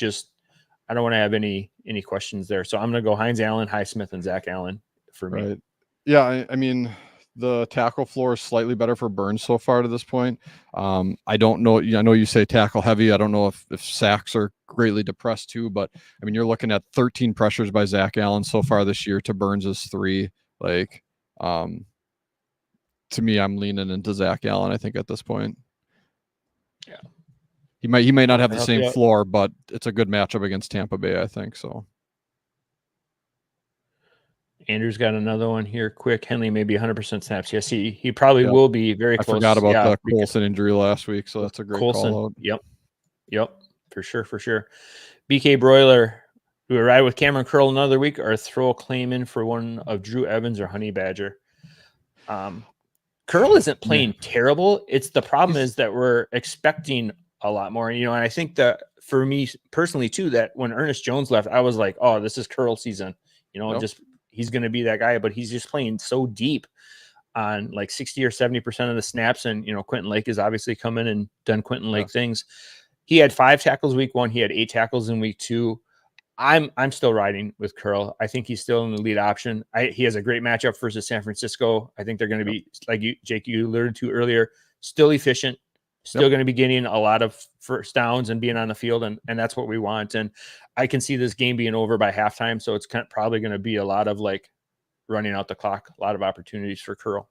I don't want to have any questions there. So I'm going to go Hines Allen, Highsmith, and Zach Allen for me. Right. Yeah, I mean, the tackle floor is slightly better for Burns so far to this point. I don't know. I know you say tackle heavy. I don't know if sacks are greatly depressed too, but I mean, you're looking at 13 pressures by Zach Allen so far this year to Burns's 3. Like, to me, I'm leaning into Zach Allen, I think, at this point. Yeah. He might not have the same floor, but it's a good matchup against Tampa Bay, I think. So Andrew's got another one here quick. Henley may be 100% snaps. Yes, he probably will be very close. I forgot about the Colson injury last week, so that's a great call out. Yep, for sure. BK Broiler, do we ride with Cameron Curl another week or throw a claim in for one of Drew Evans or Honey Badger? Curl isn't playing terrible. It's the problem is that we're expecting a lot more, and I think that for me personally too, that when Ernest Jones left, I was like, oh, this is Curl season. Just he's going to be that guy, but he's just playing so deep on like 60 or 70% of the snaps. And, Quentin Lake has obviously come in and done Quentin Lake things. He had 5 tackles week 1. He had 8 tackles in week 2. I'm still riding with Curl. I think he's still an elite option. He has a great matchup versus San Francisco. I think they're going to be, like Jake, you alluded to earlier, still efficient, still going to be getting a lot of first downs and being on the field. And that's what we want. And I can see this game being over by halftime. So it's probably going to be a lot of like running out the clock, a lot of opportunities for Curl.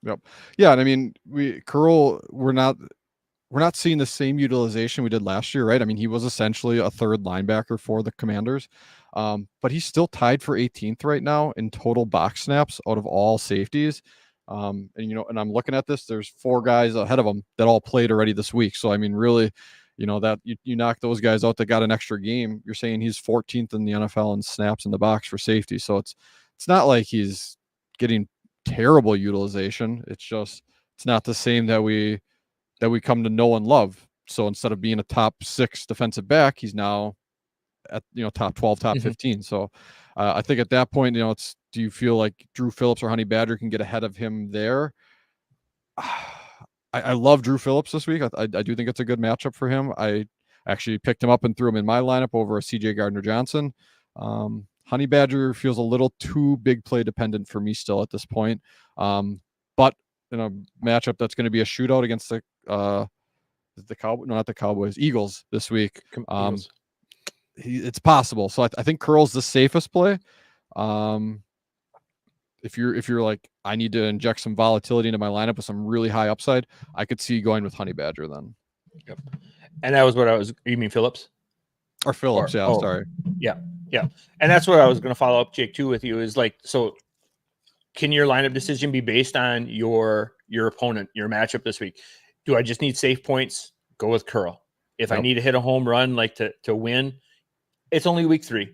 Yep. Yeah. And I mean, we're not seeing the same utilization we did last year, right? I mean, he was essentially a 3rd linebacker for the Commanders, but he's still tied for 18th right now in total box snaps out of all safeties. And I'm looking at this, there's 4 guys ahead of him that all played already this week. So, I mean, really, that you knock those guys out that got an extra game, you're saying he's 14th in the NFL in snaps in the box for safety. So it's not like he's getting terrible utilization. It's just, it's not the same that we come to know and love. So instead of being a top 6 defensive back, he's now at, top 12, top 15. So I think at that point, do you feel like Drew Phillips or Honey Badger can get ahead of him there? I love Drew Phillips this week. I do think it's a good matchup for him. I actually picked him up and threw him in my lineup over a CJ Gardner-Johnson. Honey Badger feels a little too big play dependent for me still at this point. But in a matchup that's going to be a shootout against the Cowboys, no, not the Cowboys, Eagles this week. It's possible. So I think Curl's the safest play. If you're like, I need to inject some volatility into my lineup with some really high upside, I could see going with Honey Badger then. Yep. And that was you mean Phillips? Or Phillips, sorry. Yeah. And that's what I was going to follow up, Jake, too, with you is like, so can your lineup decision be based on your opponent, your matchup this week? Do I just need safe points? Go with Curl. If I need to hit a home run, like to win, it's only week 3,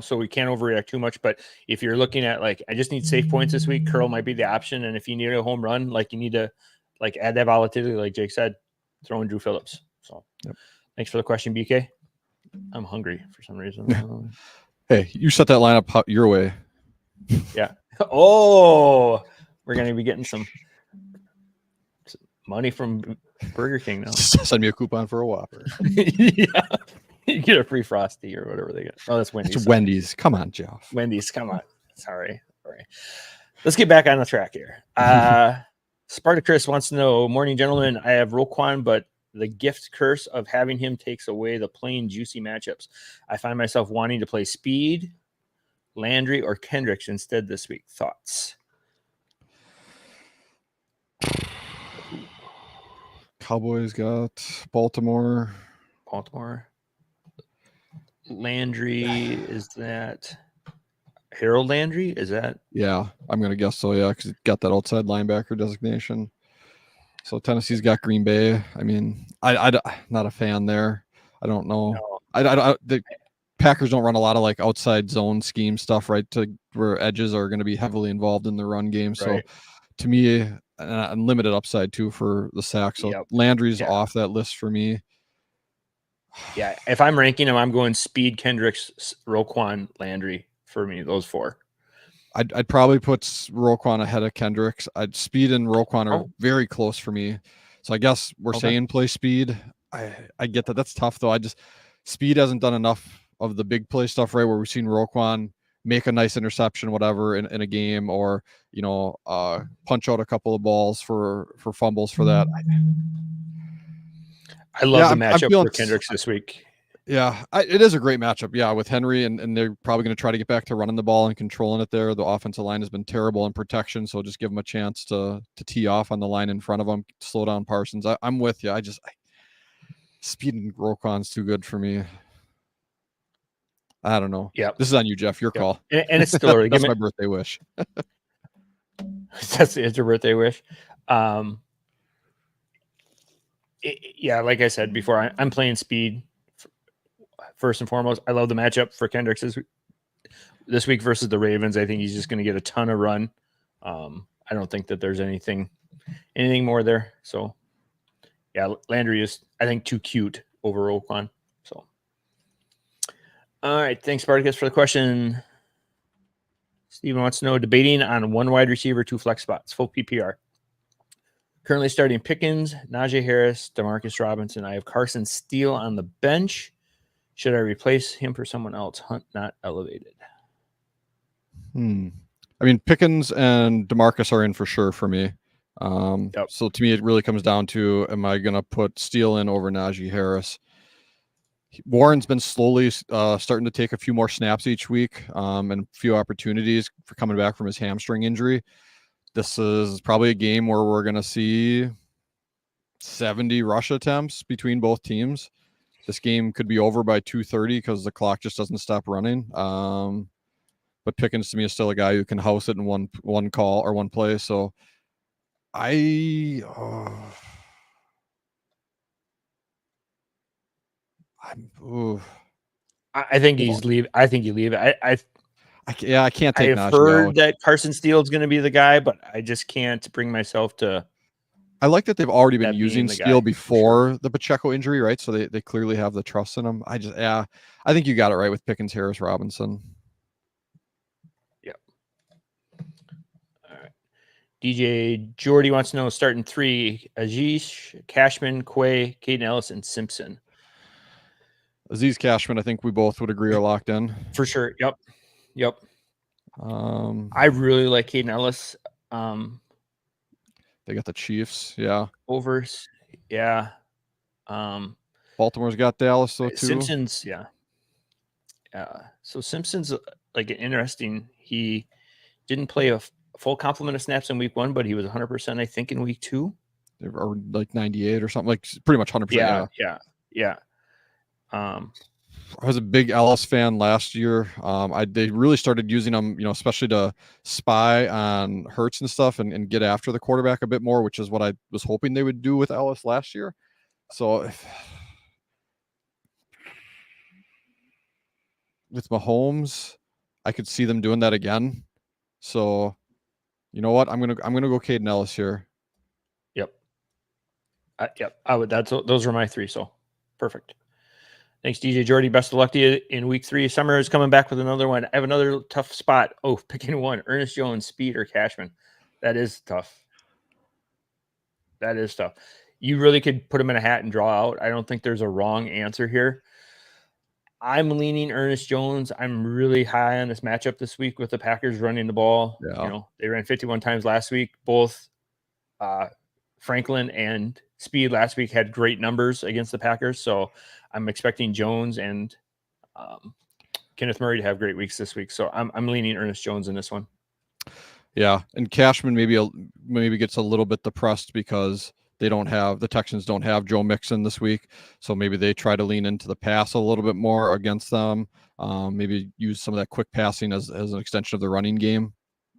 so we can't overreact too much. But if you're looking at like, I just need safe points this week, curl might be the option. And if you need a home run, like you need to like add that volatility, like Jake said, throw in Drew Phillips. So thanks for the question, BK. I'm hungry for some reason. Hey, you set that lineup your way. Yeah. Oh, we're going to be getting some money from Burger King now. Send me a coupon for a Whopper. Yeah. You get a free Frosty or whatever they get. Oh, that's Wendy's. It's Wendy's. Come on, Jeff. Wendy's. Come on. Sorry. Let's get back on the track here. Spartacus wants to know, morning, gentlemen. I have Roquan, but the gift curse of having him takes away the plain juicy matchups. I find myself wanting to play Speed, Landry, or Kendricks instead this week. Thoughts? Cowboys got Baltimore. Landry, is that Harold Landry? Is that? Yeah, I'm going to guess so, yeah, because it got that outside linebacker designation. So Tennessee's got Green Bay. I mean, I'm not a fan there. I don't know. No. The Packers don't run a lot of like outside zone scheme stuff, right? To where edges are going to be heavily involved in the run game. Right. So to me, unlimited upside too for the sack. So Landry's off that list for me. Yeah, if I'm ranking them, I'm going Speed, Kendricks, Roquan, Landry for me. Those 4. I'd probably put Roquan ahead of Kendricks. Speed and Roquan are very close for me. So I guess we're saying play Speed. I get that. That's tough though. Speed hasn't done enough of the big play stuff, right? Where we've seen Roquan make a nice interception, whatever, in a game, or punch out a couple of balls for fumbles for that. I love the matchup for Kendricks this week. Yeah, it is a great matchup. Yeah, with Henry, and they're probably going to try to get back to running the ball and controlling it there. The offensive line has been terrible in protection, so just give them a chance to tee off on the line in front of them, slow down Parsons. I'm with you. Speed and Roquan's too good for me. I don't know. Yeah, this is on you, Jeff. Your call. And it's still early. That's my birthday wish. It's your birthday wish. Like I said before, I'm playing Speed first and foremost. I love the matchup for Kendricks this week versus the Ravens. I think he's just going to get a ton of run. I don't think that there's anything more there. So, yeah, Landry is, I think, too cute over Roquan. So, all right. Thanks, Spartacus, for the question. Steven wants to know, debating on 1 wide receiver, 2 flex spots, full PPR. Currently starting Pickens, Najee Harris, Demarcus Robinson. I have Carson Steele on the bench. Should I replace him for someone else? Hunt not elevated. I mean, Pickens and DeMarcus are in for sure for me. So to me, it really comes down to, am I going to put Steele in over Najee Harris? Warren's been slowly starting to take a few more snaps each week and a few opportunities for coming back from his hamstring injury. This is probably a game where we're going to see 70 rush attempts between both teams. This game could be over by 2:30 because the clock just doesn't stop running. But Pickens to me is still a guy who can house it in one call or one play. So I think he's leave. I think you leave it. I can't take. I've heard that Carson Steele is going to be the guy, but I just can't bring myself to. I like that they've already been using Steele before the Pacheco injury, right? So they clearly have the trust in him. I think you got it right with Pickens, Harris, Robinson. Yep. All right. DJ Jordy wants to know, starting 3, Ajish, Cashman, Quay, Caden Ellis, and Simpson. Aziz Cashman, I think we both would agree, are locked in. For sure. Yep. I really like Caden Ellis. They got the Chiefs, yeah. Overs, yeah. Baltimore's got Dallas, though, too. Simpson's, yeah. So Simpson's like an interesting. He didn't play a full complement of snaps in week 1, but he was 100%, I think, in week 2. Or like 98 or something, like pretty much 100%. Yeah. I was a big Ellis fan last year. They really started using him, especially to spy on Hurts and stuff and get after the quarterback a bit more, which is what I was hoping they would do with Ellis last year. So with Mahomes, I could see them doing that again. So, you know what? I'm gonna go Caden Ellis here. Yep. Yep. Those are my three. So perfect. Thanks, DJ Jordy. Best of luck to you in week 3. Summer is coming back with another one. I have another tough spot. Oh, picking one. Ernest Jones, Speed, or Cashman. That is tough. That is tough. You really could put him in a hat and draw out. I don't think there's a wrong answer here. I'm leaning Ernest Jones. I'm really high on this matchup this week with the Packers running the ball. Yeah. You know, they ran 51 times last week. Both Franklin and Speed last week had great numbers against the Packers. So I'm expecting Jones and Kenneth Murray to have great weeks this week. So I'm leaning Ernest Jones in this one. Yeah, and Cashman maybe gets a little bit depressed because the Texans don't have Joe Mixon this week, so maybe they try to lean into the pass a little bit more against them. Maybe use some of that quick passing as an extension of the running game.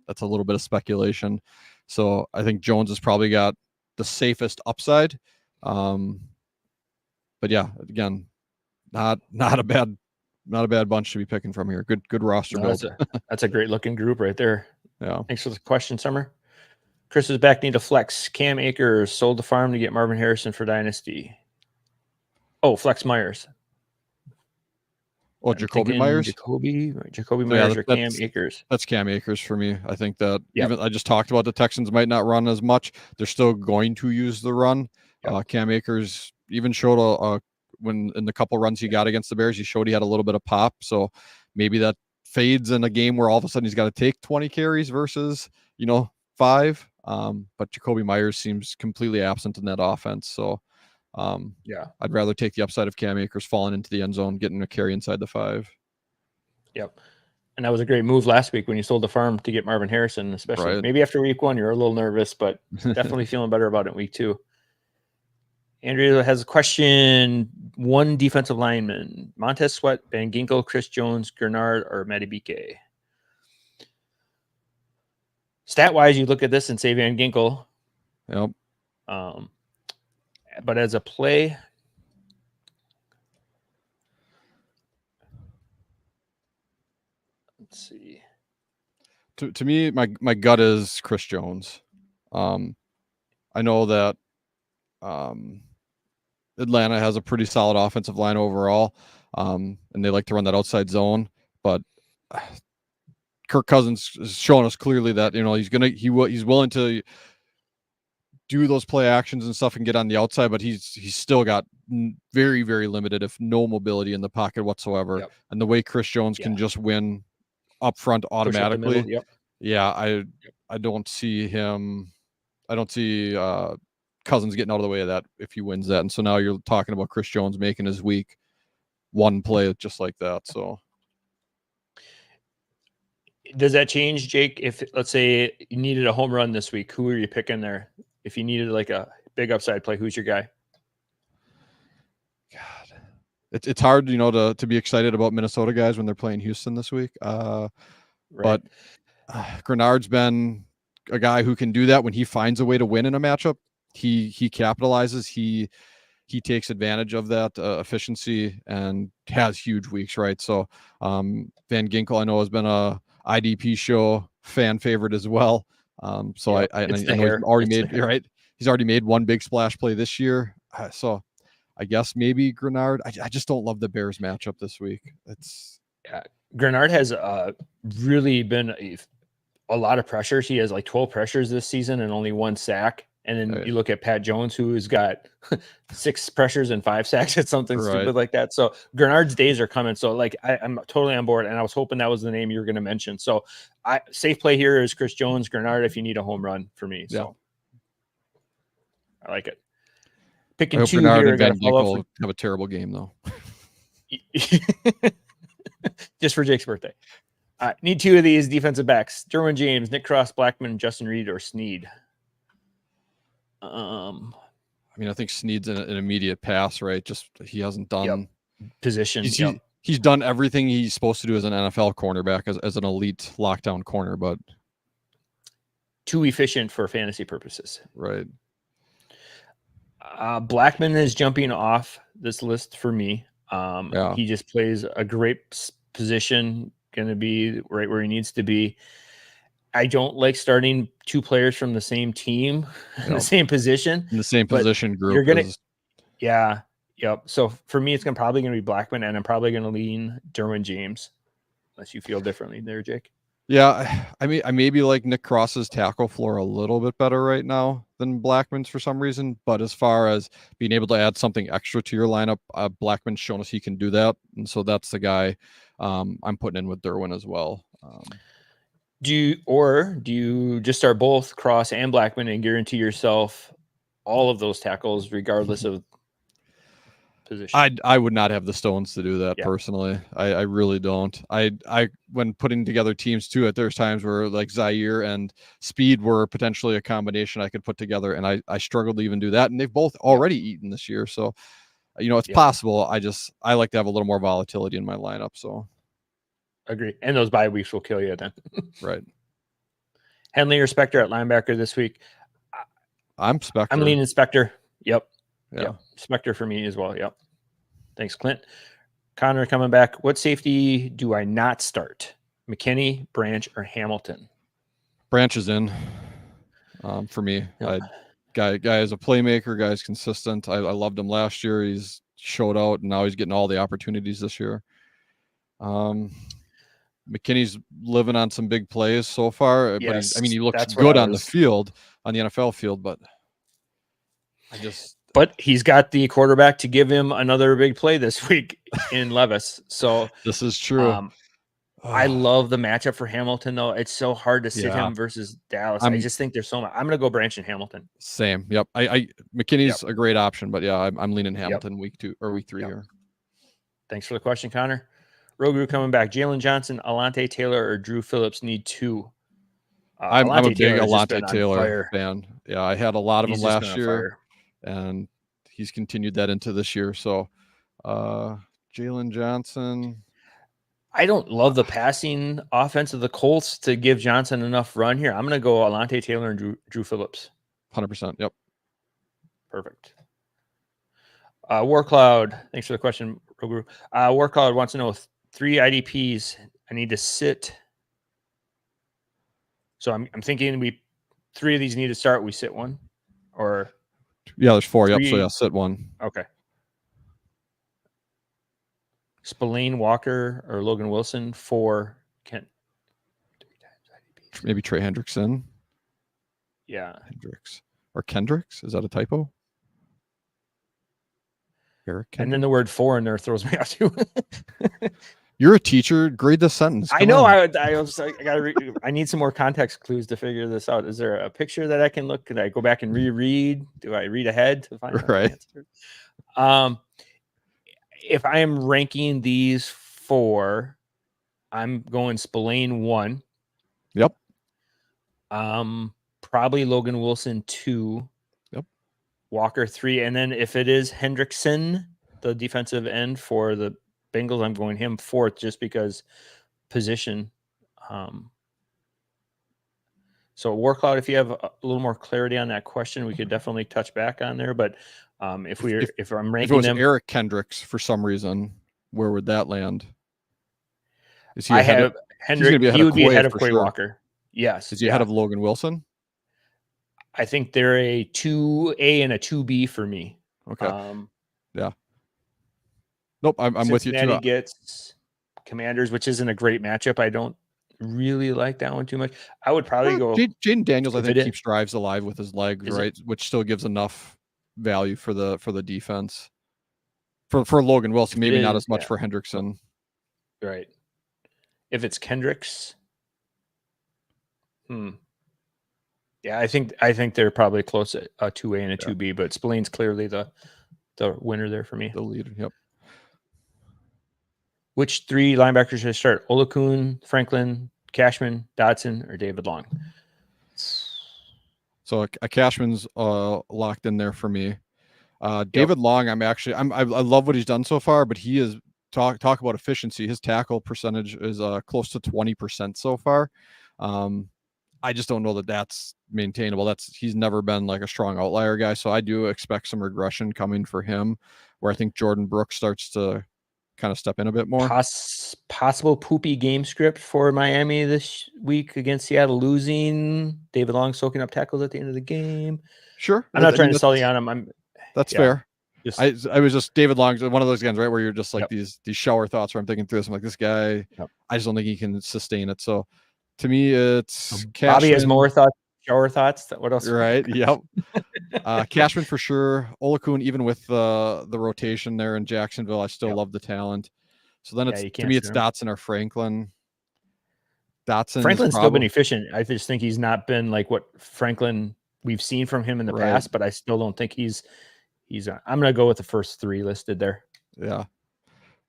That's a little bit of speculation. So I think Jones has probably got the safest upside. But yeah, again, not a bad bunch to be picking from here. Good roster build. That's a great looking group right there. Yeah. Thanks for the question, Summer. Chris is back. Need to flex. Cam Akers sold the farm to get Marvin Harrison for Dynasty. Oh, Flex Myers. Oh, Jacoby Myers? Jacoby Myers or Cam Akers? That's Cam Akers for me. I think that even I just talked about the Texans might not run as much. They're still going to use the run. Yep. Cam Akers even showed when in the couple runs he got against the Bears, he showed he had a little bit of pop. So maybe that fades in a game where all of a sudden he's got to take 20 carries versus, 5. But Jacoby Myers seems completely absent in that offense. So I'd rather take the upside of Cam Akers falling into the end zone, getting a carry inside the 5. Yep. And that was a great move last week when you sold the farm to get Marvin Harrison, especially. Right. Maybe after week 1, you're a little nervous, but definitely feeling better about it in week 2. Andrea has a question. 1 defensive lineman, Montez Sweat, Van Ginkel, Chris Jones, Gernard, or Madubuike? Stat-wise, you look at this and say Van Ginkel. Yep. But as a play, let's see. To me, my gut is Chris Jones. I know that Atlanta has a pretty solid offensive line overall, and they like to run that outside zone. But Kirk Cousins is showing us clearly that he's willing to do those play actions and stuff and get on the outside, but he's still got very, very limited, if no mobility in the pocket whatsoever. Yep. And the way Chris Jones can just win up front automatically. I don't see him. I don't see Cousins getting out of the way of that if he wins that. And so now you're talking about Chris Jones making his week 1 play just like that. So does that change, Jake? If let's say you needed a home run this week, who are you picking there? If you needed like a big upside play, who's your guy? God, it's hard, to be excited about Minnesota guys when they're playing Houston this week. Right. But Grenard's been a guy who can do that when he finds a way to win in a matchup. He capitalizes. He takes advantage of that efficiency and has huge weeks, right? So Van Ginkel, I know, has been a IDP show fan favorite as well. So I know he's already made right. He's already made 1 big splash play this year. So I guess maybe Grenard. I just don't love the Bears matchup this week. Grenard has really been a lot of pressures. He has like 12 pressures this season and only 1 sack. And then you look at Pat Jones, who's got 6 pressures and 5 sacks at something stupid like that. So Grenard's days are coming. So like I'm totally on board, and I was hoping that was the name you were going to mention. So safe play here is Chris Jones, Grenard if you need a home run for me. So I like it. Picking 2 Grenard here. And Van Ginkel have a terrible game though. Just for Jake's birthday. Need 2 of these defensive backs: Derwin James, Nick Cross, Blackman, Justin Reed, or Snead. I think Snead's an immediate pass, right? Just he hasn't done position. He's done everything he's supposed to do as an NFL cornerback, as an elite lockdown corner, but too efficient for fantasy purposes. Right. Blackman is jumping off this list for me. He just plays a great position, going to be right where he needs to be. I don't like starting two players from the same team in the same position. In the same position group. You're going to, yeah. Yep. So for me, it's probably going to be Blackman, and I'm probably going to lean Derwin James, unless you feel differently there, Jake. Yeah, I mean, I maybe like Nick Cross's tackle floor a little bit better right now than Blackman's for some reason. But as far as being able to add something extra to your lineup, Blackman's shown us he can do that, and so that's the guy I'm putting in with Derwin as well. Do you just start both Cross and Blackman and guarantee yourself all of those tackles regardless of position? I would not have the stones to do that personally. I really don't. I when putting together teams too, there's times where like Zaire and Speed were potentially a combination I could put together, and I struggled to even do that. And they've both already eaten this year, so it's possible. I like to have a little more volatility in my lineup. So agree. And those bye weeks will kill you then. Right. Henley or Spector at linebacker this week? I'm Spector. I'm leaning Spector. Yep. Yeah. Yep. Spector for me as well. Yep. Thanks, Clint. Connor coming back. What safety do I not start? McKinney, Branch, or Hamilton? Branch is in for me. Yep. Guy is a playmaker. Guy's consistent. I loved him last year. He's showed out, and now he's getting all the opportunities this year. McKinney's living on some big plays so far, but he looks good on the field, on the NFL field, but But he's got the quarterback to give him another big play this week in Levis. So this is true. I love the matchup for Hamilton, though. It's so hard to sit him versus Dallas. I just think there's so much. I'm going to go Branch and Hamilton. Same. Yep. McKinney's a great option, but I'm leaning Hamilton week 2 or week 3 here. Thanks for the question, Connor. Rogu coming back. Jalen Johnson, Alante Taylor, or Drew Phillips need 2. I'm a big Alante Taylor fan. Yeah, I had a lot of him last year, and he's continued that into this year. So, Jalen Johnson. I don't love the passing offense of the Colts to give Johnson enough run here. I'm going to go Alante Taylor and Drew Phillips. 100%. Yep. Perfect. Warcloud, thanks for the question, Rogu. Warcloud wants to know 3 IDPs I need to sit. So I'm thinking 3 of these need to start. We sit one, or there's 4. 3. Yep. So sit one. Okay. Spillane, Walker, or Logan Wilson, 4. Kent. 3 times IDPs. Maybe Trey Hendrickson. Yeah. Hendricks or Kendricks. Is that a typo? Eric Kendricks? And then the word 4 in there throws me out too. You're a teacher. Grade the sentence. I know. I was like, I need some more context clues to figure this out. Is there a picture that I can look? Could I go back and reread? Do I read ahead to find right? Answer? If I am ranking these 4, I'm going Spillane 1. Yep. Probably Logan Wilson 2. Yep. Walker 3, and then if it is Hendrickson, the defensive end for the Bengals, I'm going him 4th just because position. So Warcloud, if you have a little more clarity on that question, we could definitely touch back on there. But if I'm ranking them, Eric Kendricks for some reason, where would that land? Is he? I have Hendrick. He would be ahead of Quay Walker. Yes. Is he ahead of Logan Wilson? I think they're a 2A and a 2B for me. Okay. Yeah. Nope, I'm with you too. Cincinnati gets Commanders, which isn't a great matchup. I don't really like that one too much. I would probably go. Jaden Daniels, I think, keeps drives alive with his legs, right? Which still gives enough value for the defense. For Logan Wilson, maybe not as much for Hendrickson. Right. If it's Kendricks. Yeah, I think they're probably close at a 2A and a 2B, but Spillane's clearly the winner there for me. The leader, yep. Which 3 linebackers should I start? Olakun, Franklin, Cashman, Dodson, or David Long? So a Cashman's locked in there for me. David Long, I love what he's done so far, but he is talk about efficiency. His tackle percentage is close to 20% so far. I just don't know that that's maintainable. He's never been like a strong outlier guy. So I do expect some regression coming for him, where I think Jordan Brooks starts to kind of step in a bit more. Possible poopy game script for Miami this week against Seattle, losing. David Long soaking up tackles at the end of the game. Sure. I'm not trying to sell you on him. That's fair. Just, I was just David Long's one of those guys, right, where you're just like these shower thoughts where I'm thinking through this. I'm like, this guy, I just don't think he can sustain it. So to me, it's Bobby has more thoughts, shower thoughts. What else? Right. Yep. Cashman for sure. Olakun, even with the rotation there in Jacksonville, I still love the talent. So then to me, it's Dotson or Franklin. Franklin's still been efficient. I just think he's not been like what Franklin we've seen from him in the past, but I still don't think he's I'm going to go with the first three listed there. Yeah.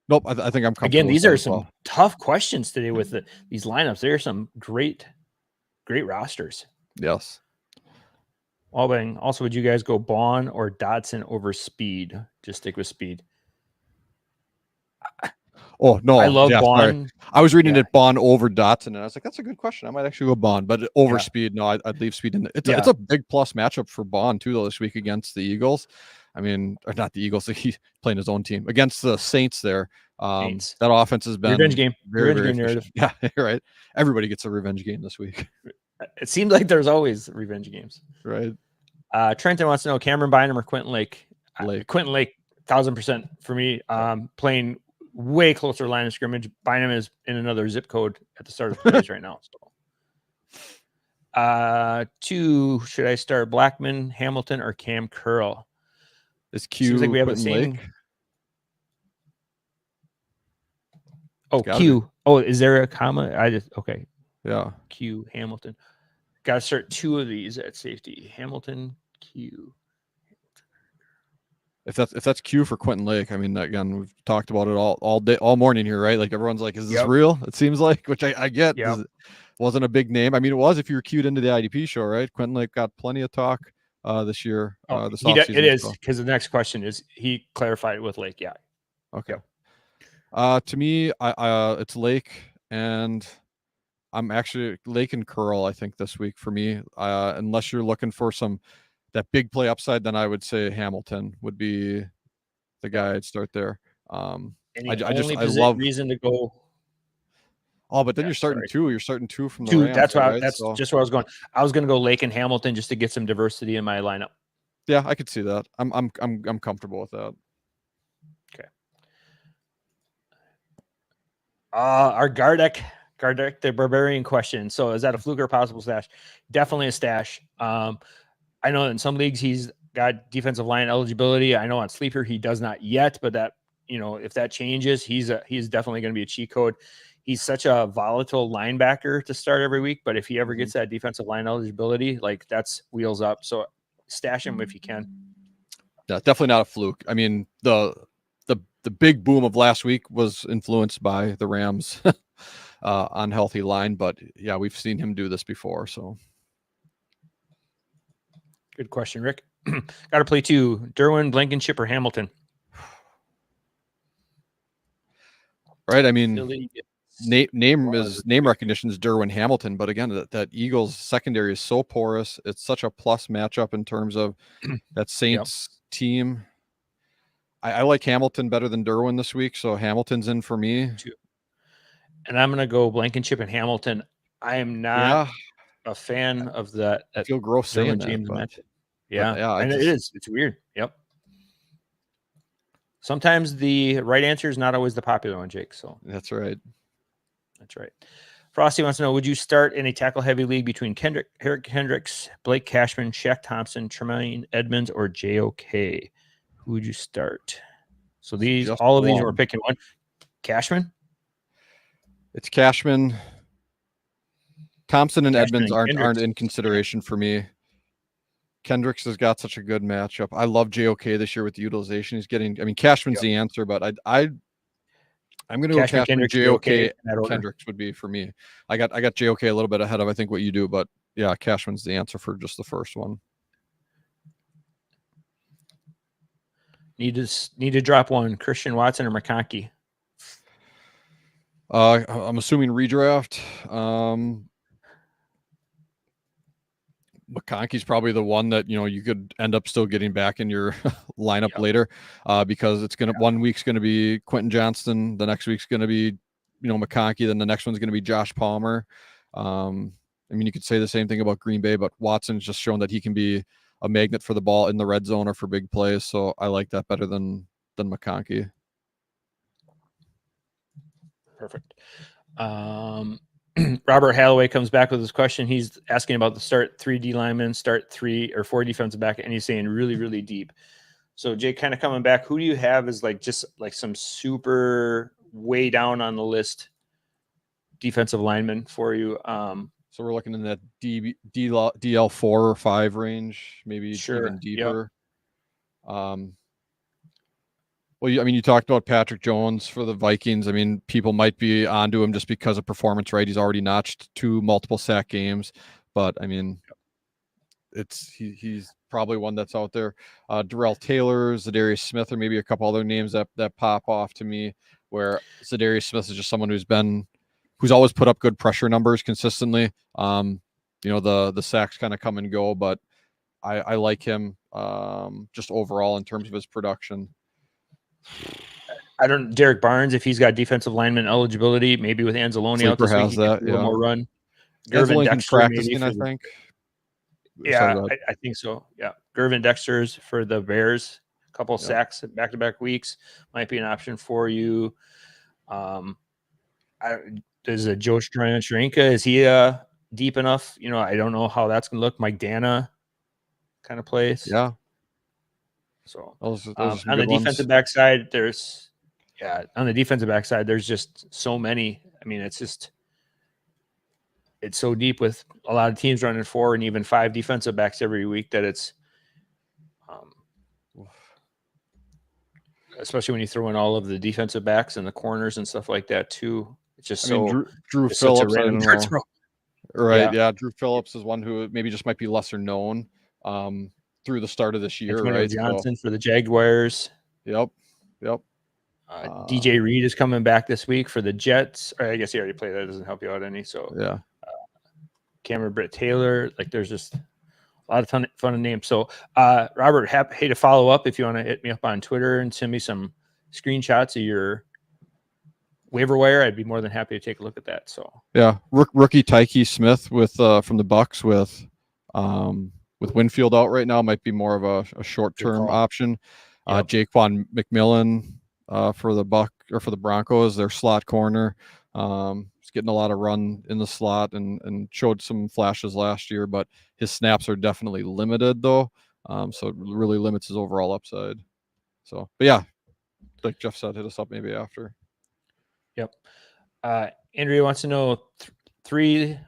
Nope. I think I'm comfortable. Again, these are some tough questions today with these lineups. There are some great rosters. Yes. Also, would you guys go Bond or Dotson over Speed? Just stick with Speed. Oh no, I love Bond. Sorry. I was reading it Bond over Dotson, and I was like, that's a good question. I might actually go Bond, but over Speed, no, I'd leave Speed in. It's a big plus matchup for Bond too, though, this week against the Eagles. I mean, or not the Eagles. He's playing his own team against the Saints. There, that offense has been revenge game. Very game narrative. Yeah, right. Everybody gets a revenge game this week. It seems like there's always revenge games. Right. Trenton wants to know Cameron Bynum or Quentin Lake. Quentin Lake, 1000% for me. Playing way closer line of scrimmage. Bynum is in another zip code at the start of plays right now. So, 2, should I start Blackman, Hamilton, or Cam Curl? Is Q seems like we have the same. Oh, Q. Oh, is there a comma? Okay. Yeah. Q Hamilton. Got to start 2 of these at safety. Hamilton, Q. If that's Q for Quentin Lake, I mean, again, we've talked about it all day, all morning here, right? Like everyone's like, is this real? It seems like, which I get. It wasn't a big name. I mean, it was if you were queued into the IDP show, right? Quentin Lake got plenty of talk this year. It is because the next question is he clarified it with Lake. Yeah. Okay. To me, it's Lake, and I'm actually Lake and Curl. I think this week for me, unless you're looking for that big play upside, then I would say Hamilton would be the guy I'd start there. I love reason to go. Oh, but then you're starting 2. You're starting 2 from the Rams. That's just where I was going. I was going to go Lake and Hamilton just to get some diversity in my lineup. Yeah, I could see that. I'm comfortable with that. Okay. Our Gardeck, the Barbarian question. So is that a fluke or a possible stash? Definitely a stash. I know in some leagues he's got defensive line eligibility. I know on Sleeper he does not yet, but that, if that changes, he's definitely going to be a cheat code. He's such a volatile linebacker to start every week, but if he ever gets that defensive line eligibility, like that's wheels up. So stash him if you can. Yeah, definitely not a fluke. I mean, the big boom of last week was influenced by the Rams unhealthy line, but yeah, we've seen him do this before. So good question, Rick. Got to play 2. Derwin, Blankenship, or Hamilton? Right. I mean, name recognition is Derwin Hamilton, but again, that Eagles secondary is so porous. It's such a plus matchup in terms of that Saints team. I like Hamilton better than Derwin this week, so Hamilton's in for me. And I'm going to go Blankenship and Hamilton. I am not a fan of that. I feel gross saying that. James But it is. It's weird. Yep. Sometimes the right answer is not always the popular one, Jake. So that's right. That's right. Frosty wants to know, would you start in a tackle-heavy league between Eric Kendricks, Blake Cashman, Shaq Thompson, Tremaine Edmonds, or JOK? Who would you start? So these we're picking one. Cashman? It's Cashman. Thompson and Edmonds aren't in consideration for me. Kendricks has got such a good matchup. I love JOK this year with the utilization he's getting. I mean, Cashman's the answer, but I'm going to go Cashman, JOK, Kendricks would be for me. I got JOK a little bit ahead of I think what you do, but yeah, Cashman's the answer for just the first one. Need to drop one. Christian Watson or McConkey? I'm assuming redraft. McConkey's probably the one that, you could end up still getting back in your lineup Yep. later, because it's going to, 1 week's going to be Quentin Johnston. The next week's going to be, McConkey. Then the next one's going to be Josh Palmer. You could say the same thing about Green Bay, but Watson's just shown that he can be a magnet for the ball in the red zone or for big plays. So I like that better than McConkey. Perfect. Robert Halloway comes back with his question. He's asking about the start 3 D linemen, start 3 or 4 defensive back, and he's saying really, really deep. So Jake, kind of coming back, who do you have as just some super way down on the list defensive lineman for you? So we're looking in that DL 4 or 5 range, maybe even deeper. Yep. Well, you talked about Patrick Jones for the Vikings. People might be onto him just because of performance, right? He's already notched 2 multiple sack games, but he's probably one that's out there. Darrell Taylor, Zadarius Smith, or maybe a couple other names that pop off to me, where Zadarius Smith is just someone who's always put up good pressure numbers consistently. The sacks kind of come and go, but I like him just overall in terms of his production. Derek Barnes, if he's got defensive lineman eligibility, maybe with Anzalone out this week, he gets a little more run. Gervin Dexter, maybe I think. Yeah, I think so. Yeah, Gervin Dexter's for the Bears. A couple sacks back-to-back weeks might be an option for you. Does a Joe Shrinka, is he deep enough? I don't know how that's going to look. Mike Dana kind of plays. Yeah. So those on the defensive backside, there's just so many. It's so deep with a lot of teams running 4 and even 5 defensive backs every week that it's, especially when you throw in all of the defensive backs and the corners and stuff like that too. It's just Drew Phillips. I don't know. Right. Yeah. Drew Phillips is one who maybe just might be lesser known through the start of this year. Antonio right. Johnson for the Jaguars. Yep. DJ Reed is coming back this week for the Jets. Or I guess he already played. That doesn't help you out any. So yeah. Cameron Britt Taylor. There's just a lot of fun names. So Robert, happy to follow up if you want to hit me up on Twitter and send me some screenshots of your waiver wire. I'd be more than happy to take a look at that. So yeah, rookie Tyke Smith with from the Bucks with Winfield out right now might be more of a short-term option. Yep. Jaquan McMillan for the Broncos, their slot corner. He's getting a lot of run in the slot and showed some flashes last year, but his snaps are definitely limited though. So it really limits his overall upside. So, but yeah, like Jeff said, hit us up maybe after. Yep. Andrea wants to know 3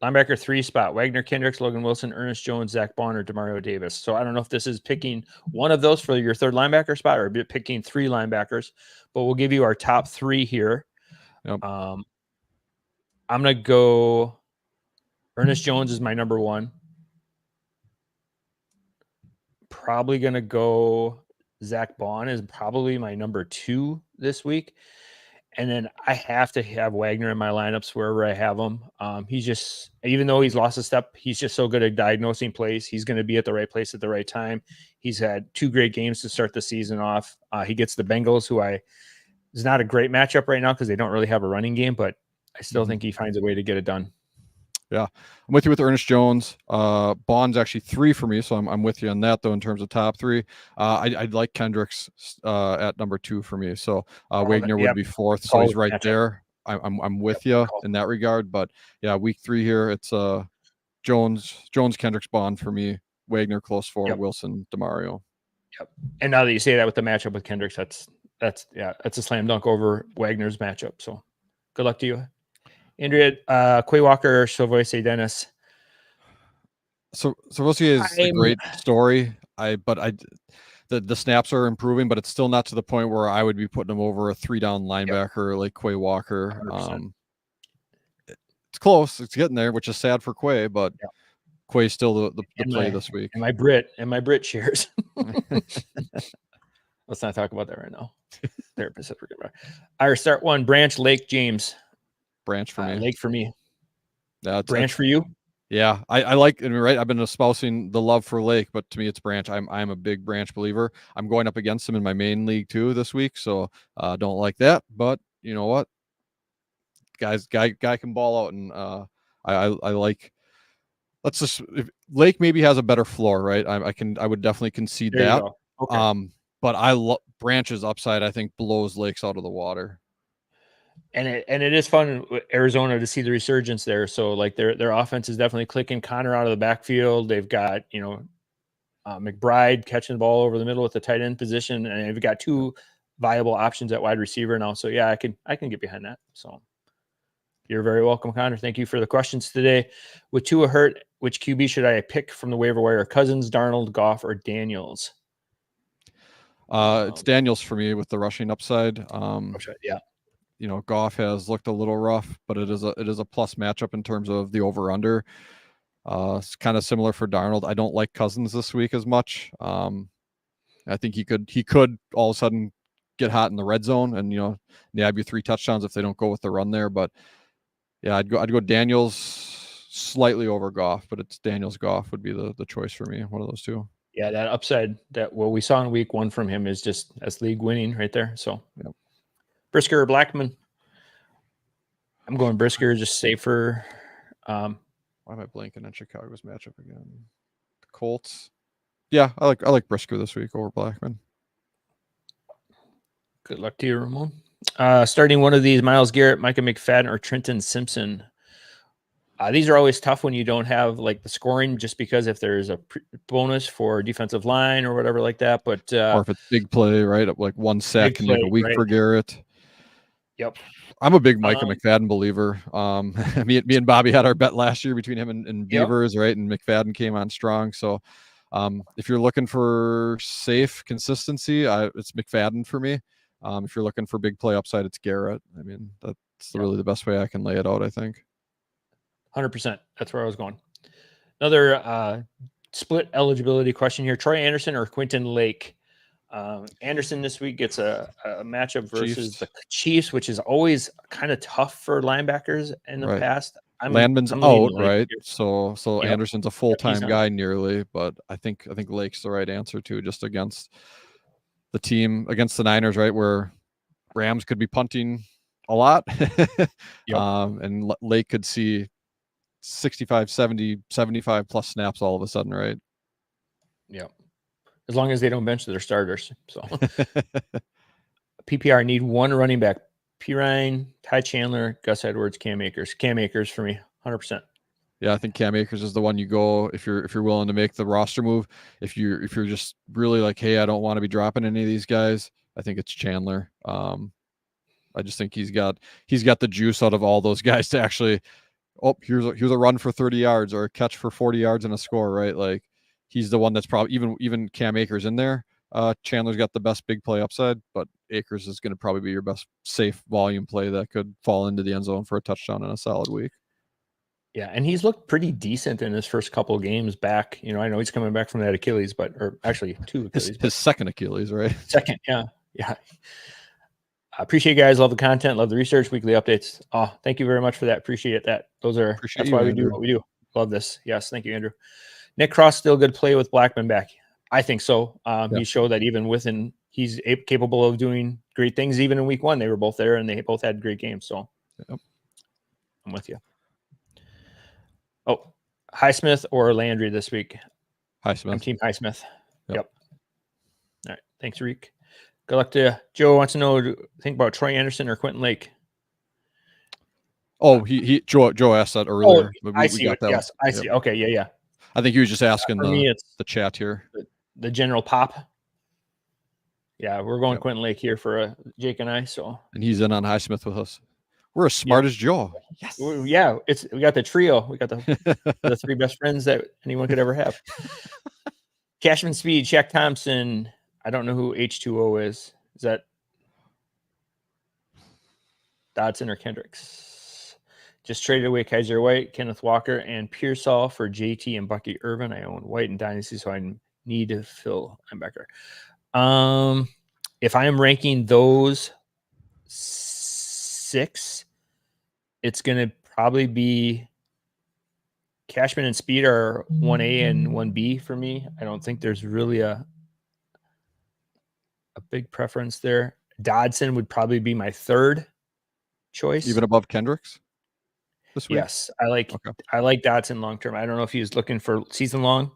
linebacker 3 spot: Wagner, Kendricks, Logan Wilson, Ernest Jones, Zach Bond, or Demario Davis. So I don't know if this is picking one of those for your 3rd linebacker spot or picking 3 linebackers, but we'll give you our top 3 here. Yep. I'm going to go Ernest Jones is my number 1. Probably going to go Zach Bond is probably my number 2 this week. And then I have to have Wagner in my lineups wherever I have him. He's just, even though he's lost a step, he's just so good at diagnosing plays. He's going to be at the right place at the right time. He's had 2 great games to start the season off. He gets the Bengals, who is not a great matchup right now because they don't really have a running game, but I still think he finds a way to get it done. Yeah, I'm with you with Ernest Jones. Bond's actually 3 for me, so I'm with you on that though in terms of top 3. I'd like Kendricks at number 2 for me. So Wagner would be 4th, so he's right there. I'm with you in that regard. But yeah, week 3 here, it's Jones, Kendricks, Bond for me. Wagner close 4, Wilson, Demario. Yep. And now that you say that with the matchup with Kendricks, that's a slam dunk over Wagner's matchup. So good luck to you. Andrea, Quay Walker, Chauvoise Dennis. So Chauvoise is a great story. The snaps are improving, but it's still not to the point where I would be putting him over a 3-down linebacker like Quay Walker. It's close. It's getting there, which is sad for Quay, but Quay's still the play this week. And my Brit shares. Let's not talk about that right now. They're Pacific. All right, start 1. Branch, Lake, James. Branch for me. Lake for me. Yeah, Branch for you? Yeah, I like, I mean, right. I've been espousing the love for Lake, but to me, it's Branch. I'm a big Branch believer. I'm going up against him in my main league too this week, so don't like that. But you know what, guy can ball out, and I like. Let's just, if Lake maybe has a better floor, right? I would definitely concede There you that. go. Okay. But I love Branch's upside. I think blows Lakes out of the water. And it is fun with Arizona to see the resurgence there. So like their offense is definitely clicking. Connor out of the backfield. They've got McBride catching the ball over the middle at the tight end position, and they've got two viable options at wide receiver now. So yeah, I can get behind that. So you're very welcome, Connor. Thank you for the questions today. With Tua hurt, which QB should I pick from the waiver wire? Cousins, Darnold, Goff, or Daniels? It's Daniels for me with the rushing upside. Yeah. Goff has looked a little rough, but it is a plus matchup in terms of the over under. It's kind of similar for Darnold. I don't like Cousins this week as much. I think he could all of a sudden get hot in the red zone and nab you 3 touchdowns if they don't go with the run there. But yeah, I'd go Daniels slightly over Goff, but it's Daniels Goff would be the choice for me. One of those two. Yeah, that upside that what we saw in week 1 from him is just as league winning right there. So yep. Brisker or Blackman? I'm going Brisker, just safer. Why am I blanking on Chicago's matchup again? The Colts. Yeah, I like Brisker this week over Blackman. Good luck to you, Ramon. Starting one of these: Myles Garrett, Micah McFadden, or Trenton Simpson. These are always tough when you don't have like the scoring, just because if there's a bonus for defensive line or whatever like that. But or if it's big play, right? Like 1 sack can make a week for Garrett. Yep. I'm a big Micah McFadden believer. Me and Bobby had our bet last year between him and Beavers, right? And McFadden came on strong. So if you're looking for safe consistency, it's McFadden for me. If you're looking for big play upside, it's Garrett. I mean, that's really the best way I can lay it out, I think. 100%. That's where I was going. Another split eligibility question here. Troy Anderson or Quentin Lake? Anderson this week gets a matchup versus the Chiefs, which is always kind of tough for linebackers in the past. Landman's out, right? So Anderson's a full-time guy nearly, but I think Lake's the right answer too, just against the team, against the Niners, right, where Rams could be punting a lot. And Lake could see 65, 70, 75 plus snaps all of a sudden, right? Yeah. As long as they don't bench their starters. So PPR need one running back. Pirine, Ty Chandler, Gus Edwards, Cam Akers. Cam Akers for me, 100%. Yeah, I think Cam Akers is the one you go if you're willing to make the roster move. If you're just really like, hey, I don't want to be dropping any of these guys, I think it's Chandler. I just think he's got the juice out of all those guys to actually, here's a run for 30 yards or a catch for 40 yards and a score, right? Like he's the one that's probably even Cam Akers in there. Chandler's got the best big play upside, but Akers is going to probably be your best safe volume play that could fall into the end zone for a touchdown in a solid week. Yeah, and he's looked pretty decent in his first couple of games back. I know he's coming back from that Achilles, or actually 2 Achilles. His second Achilles, right? Second, yeah. I appreciate you guys. Love the content, love the research, weekly updates. Oh, thank you very much for that. Appreciate that. That's why we do what we do. Love this. Yes, thank you, Andrew. Nick Cross still good play with Blackman back. I think so. He showed that even within, he's capable of doing great things. Even in week 1, they were both there and they both had great games. So I'm with you. Oh, Highsmith or Landry this week? Highsmith. I'm Team Highsmith. Yep. All right. Thanks, Reek. Good luck to you. Joe wants to know, think about Troy Anderson or Quentin Lake. Oh, Joe asked that earlier. Oh, I see. Yes, I see. Okay, yeah. I think he was just asking the chat here. The general pop. Yeah, we're going Quentin Lake here for Jake and I. So, and he's in on Highsmith with us. We're as smart as Joe. Yes. Yeah, we got the trio. We got the 3 best friends that anyone could ever have. Cashman Speed, Shaq Thompson. I don't know who H2O is. Is that Dodson or Kendricks? Just traded away Kaiser White, Kenneth Walker, and Pearsall for JT and Bucky Irvin. I own White and Dynasty, so I need to fill linebacker. If I am ranking those 6, it's going to probably be Cashman and Speed are 1A and 1B for me. I don't think there's really a big preference there. Dodson would probably be my third choice. Even above Kendricks this week? Yes, I like Dodson long term. I don't know if he's looking for season long.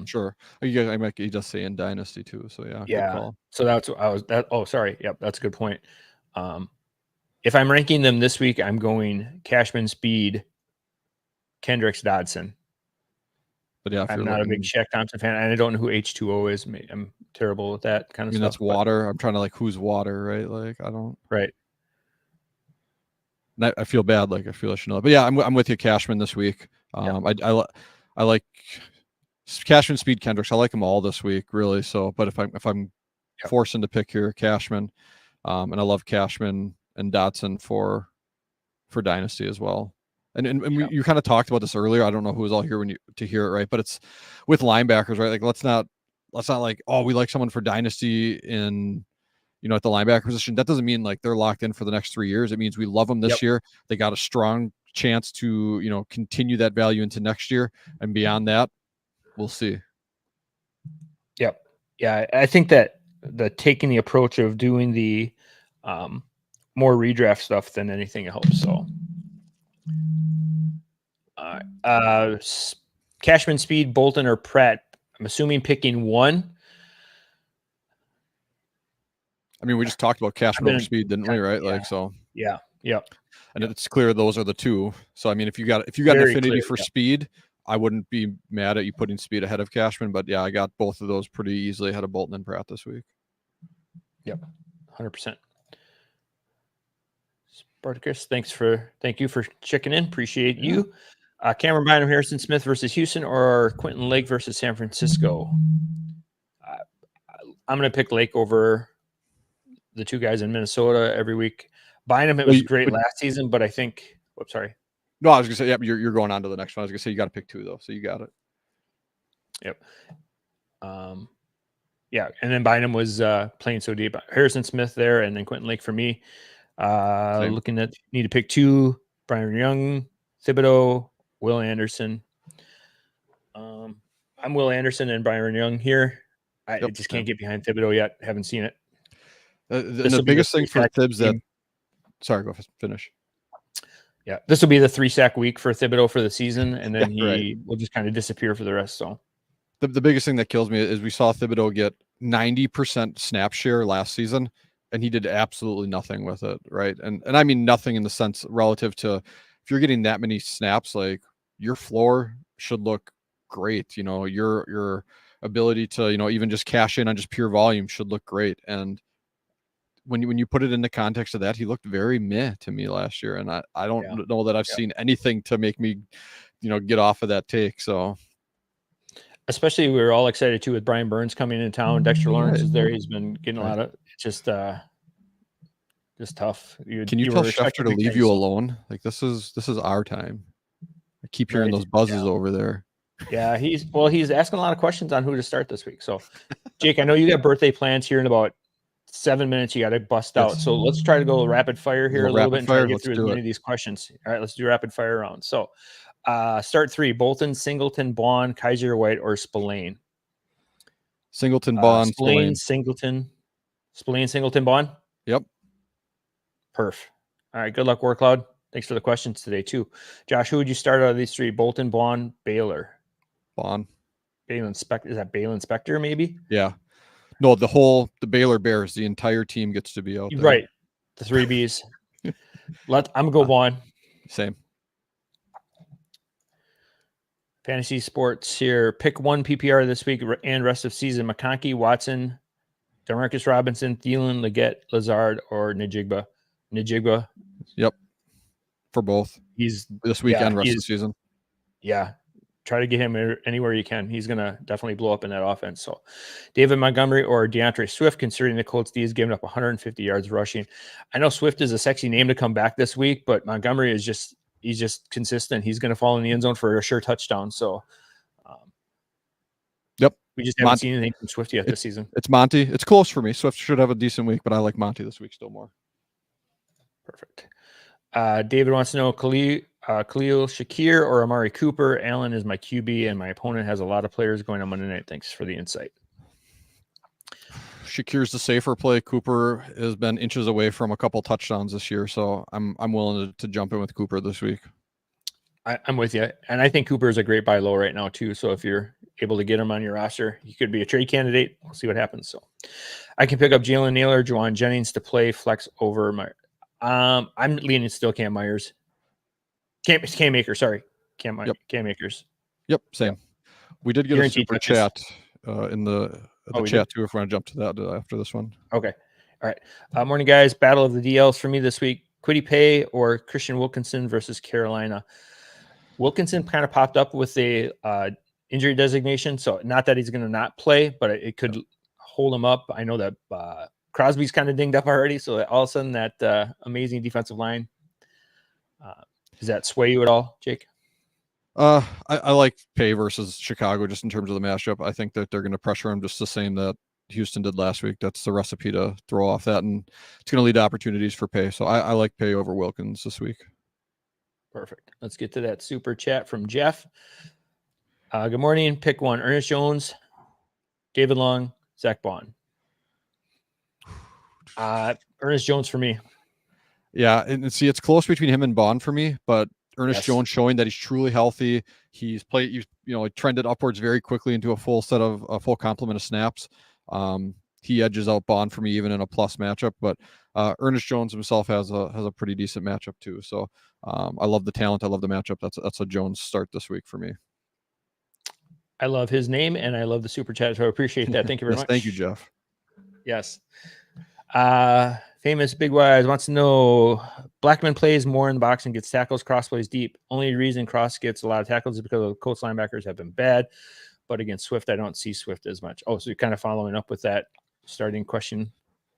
Sure. I might just say in dynasty too. So yeah, good call. So that's what I was. Oh, sorry. Yep, that's a good point. If I'm ranking them this week, I'm going Cashman, Speed, Kendricks, Dodson. But yeah, I'm not a big Shaq Thompson fan, and I don't know who H2O is. I'm terrible with that kind of stuff. That's water. I'm trying to who's water, right? I don't. Right. I feel bad. I feel I should know. But yeah, I'm with you, Cashman, this week. I like Cashman, Speed, Kendricks. I like them all this week, really. So, but if I'm forcing to pick here, Cashman, and I love Cashman and Dotson for dynasty as well. And you kind of talked about this earlier. I don't know who was all here to hear it, right? But it's with linebackers, right? Let's not we like someone for dynasty in at the linebacker position. That doesn't mean they're locked in for the next 3 years. It means we love them this year. They got a strong chance to continue that value into next year, and beyond that, we'll see. Yep. Yeah, I think that taking the approach of doing the more redraft stuff than anything helps. So, Cashman, Speed, Bolton, or Pratt. I'm assuming picking one. We just talked about Cashman over Speed, didn't we? Right? Yeah. Yep. And it's clear those are the two. So if you got an affinity for Speed, I wouldn't be mad at you putting Speed ahead of Cashman. But yeah, I got both of those pretty easily ahead of Bolton and Pratt this week. Yep, 100%. Spartacus, thank you for checking in. Appreciate you. Cameron Bynum, Harrison Smith versus Houston, or Quentin Lake versus San Francisco. I'm going to pick Lake over the two guys in Minnesota every week. Bynum, it was great last season, but I think. Whoops, sorry. No, I was going to say, yeah, you're going on to the next one. I was going to say you got to pick two though, so you got it. Yep. Yeah, and then Bynum was playing so deep. Harrison Smith there, and then Quentin Lake for me. Looking at need to pick two: Brian Young, Thibodeau, Will Anderson. I'm Will Anderson and Brian Young here. I just can't get behind Thibodeau yet. Haven't seen it. The biggest thing for Thibs that. Sorry, go finish. Yeah, this will be the 3-sack week for Thibodeau for the season, and then he will just kind of disappear for the rest. So. The biggest thing that kills me is we saw Thibodeau get 90% snap share last season, and he did absolutely nothing with it, right? And I mean nothing in the sense relative to if you're getting that many snaps, your floor should look great. Your ability to even just cash in on just pure volume should look great. And when you put it in the context of that, he looked very meh to me last year, and I don't know that I've seen anything to make me get off of that take. So. Especially we were all excited too with Brian Burns coming into town. Dexter Lawrence is there. He's been getting a lot of just tough. Can you tell Schefter to leave you alone? This is our time. I keep hearing those buzzes over there. Yeah, he's asking a lot of questions on who to start this week. So, Jake, I know you got birthday plans here in about 7 minutes. You got to bust out. So let's try to go rapid fire here a little bit and try to get through as many of these questions. All right, let's do rapid fire round. So. Start 3: Bolton, Singleton, Bond, Kaiser White, or Spillane. Singleton, Bond, Spillane, Singleton, Bond. Yep. Perf. All right. Good luck, Workloud. Thanks for the questions today too. Josh, who would you start out of these three? Bolton, Bond, Baylor. Bond. Balin Spector. Is that Balin Spector? Maybe. Yeah. No, the Baylor Bears. The entire team gets to be out there. Right. The 3 Bs. I'm gonna go Bond. Same. Fantasy sports here. Pick one PPR this week and rest of season. McConkey, Watson, Demarcus Robinson, Thielen, Leggett, Lazard, or Najigba. Yep. For both. He's this weekend, rest of the season. Yeah. Try to get him anywhere you can. He's going to definitely blow up in that offense. So David Montgomery or DeAndre Swift, considering the Colts D has given up 150 yards rushing. I know Swift is a sexy name to come back this week, but Montgomery is he's just consistent. He's going to fall in the end zone for a sure touchdown. So, yep. We just haven't seen anything from Swift yet this season. It's Monty. It's close for me. Swift should have a decent week, but I like Monty this week still more. Perfect. David wants to know Khalil Shakir or Amari Cooper. Allen is my QB, and my opponent has a lot of players going on Monday night. Thanks for the insight. Shakir's the safer play. Cooper has been inches away from a couple touchdowns this year, so I'm willing to jump in with Cooper this week. I'm with you, and I think Cooper is a great buy low right now too. So if you're able to get him on your roster, he could be a trade candidate. We'll see what happens. So I can pick up Jalen Naylor, Juwan Jennings to play flex over my. I'm leaning still Cam Myers. Cam Akers, sorry. Cam Akers. Yep, same. Yep. We did get Guaranteed a super chat in the chat too, if we want to jump to that after this one. Okay. All right. Morning, guys. Battle of the DLs for me this week. Kwity Paye or Christian Wilkinson versus Carolina. Wilkinson kind of popped up with a injury designation, so not that he's going to not play, but it could hold him up. I know that Crosby's kind of dinged up already, so all of a sudden that amazing defensive line. Does that sway you at all, Jake? I like Paye versus Chicago just in terms of the matchup. I think that they're going to pressure him just the same that Houston did last week. That's the recipe to throw off that, and it's going to lead to opportunities for Paye. So I like Paye over Wilkins this week. Perfect. Let's get to that super chat from Jeff. Good morning. Pick one. Ernest Jones, David Long, Zach Bond. Ernest Jones for me. Yeah, and see, it's close between him and Bond for me, but Ernest Jones showing that he's truly healthy. He's played, he trended upwards very quickly into a full complement of snaps. He edges out Bond for me even in a plus matchup, but Ernest Jones himself has a pretty decent matchup too. So I love the talent. I love the matchup. That's a Jones start this week for me. I love his name and I love the super chat. So I appreciate that. Thank you very much. Thank you, Jeff. Yes. Famous Big Wise wants to know Blackman plays more in the box and gets tackles. Cross plays deep. Only reason Cross gets a lot of tackles is because the Colts linebackers have been bad. But against Swift, I don't see Swift as much. Oh, so you're kind of following up with that starting question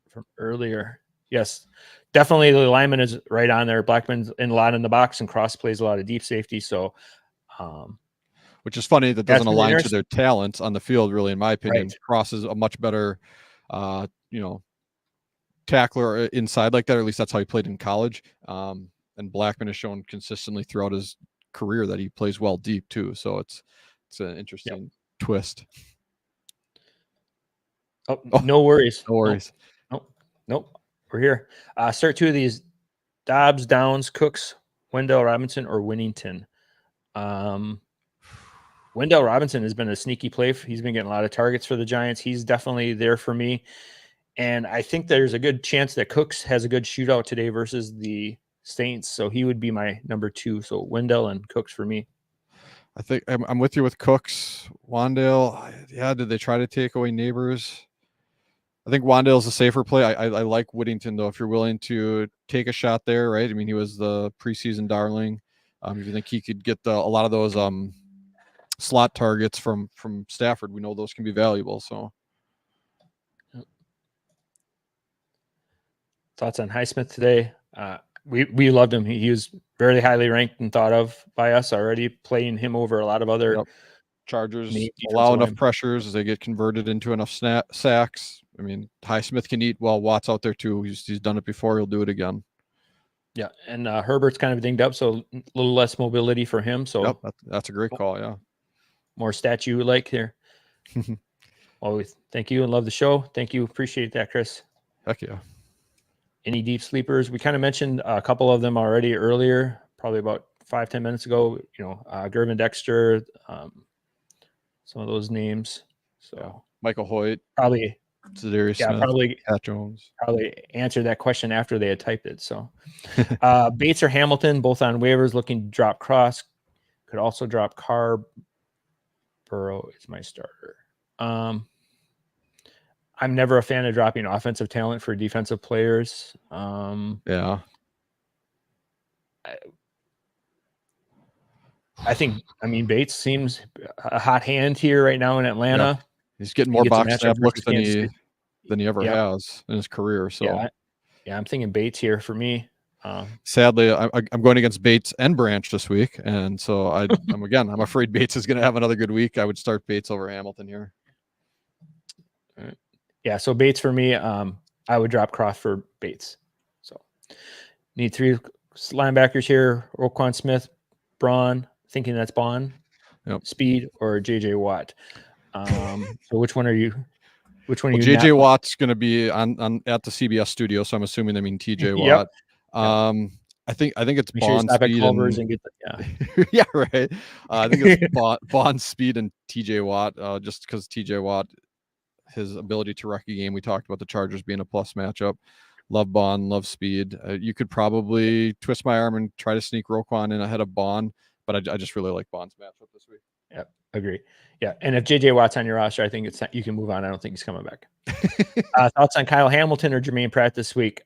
from earlier. Yes, definitely the lineman is right on there. Blackman's in a lot in the box and Cross plays a lot of deep safety. So, which is funny that doesn't align to their talents on the field, really, in my opinion. Right. Cross is a much better, tackler inside like that, or at least that's how he played in college. And Blackman has shown consistently throughout his career that he plays well deep too. So it's an interesting twist. Oh, no worries. No worries. Nope. We're here. Start two of these: Dobbs, Downs, Cooks, Wendell Robinson, or Winnington. Wendell Robinson has been a sneaky play. He's been getting a lot of targets for the Giants. He's definitely there for me. And I think there's a good chance that Cooks has a good shootout today versus the Saints. So he would be my number two. So Wendell and Cooks for me. I think I'm with you with Cooks. Wandale, did they try to take away Neighbors? I think Wandale's a safer play. I like Whittington, though, if you're willing to take a shot there, right? I mean, he was the preseason darling. If you think he could get a lot of those slot targets from Stafford, we know those can be valuable. So, thoughts on Highsmith today? We loved him. He was very highly ranked and thought of by us already, playing him over a lot of other Chargers. Allow enough pressures as they get converted into enough sacks. I mean, Highsmith can eat while Watt's out there too. He's done it before. He'll do it again. Yeah, and Herbert's kind of dinged up, so a little less mobility for him. So that's a great call. Yeah, more stats you would like here. Always thank you and love the show. Thank you, appreciate that, Chris. Heck yeah. Any deep sleepers? We kind of mentioned a couple of them already earlier, probably about 5-10 minutes ago. Gervin Dexter, some of those names. So Michael Hoyt, probably. Za'Darius Smith, probably Pat Jones. Probably answered that question after they had typed it. So Bates or Hamilton, both on waivers, looking to drop Cross. Could also drop Carr. Burrow is my starter. I'm never a fan of dropping offensive talent for defensive players. I think Bates seems a hot hand here right now in Atlanta. Yeah. He's getting more box snap looks than he ever has in his career. So I'm thinking Bates here for me. Sadly, I'm going against Bates and Branch this week, and so I'm afraid Bates is going to have another good week. I would start Bates over Hamilton here. All right. Yeah, so Bates for me, I would drop Cross for Bates. So need three linebackers here: Roquan Smith, Braun, thinking that's Braun, Yep. Speed, or JJ Watt. So which one are you? Which one are Well, you? JJ Not Watt's going to be on at the CBS studio, so I'm assuming they mean TJ Yep. Watt. I think it's Make sure you Bond stop at Speed Culver's and and get the yeah, right. I think it's Bond Speed and TJ Watt, just because TJ Watt, his ability to wreck a game. We talked about the Chargers being a plus matchup. Love Bond, love Speed. You could probably twist my arm and try to sneak Roquan in ahead of Bond, but I just really like Bond's matchup this week. Yep, agree. Yeah, and if JJ Watt's on your roster, I think you can move on. I don't think he's coming back. Thoughts on Kyle Hamilton or Jermaine Pratt this week?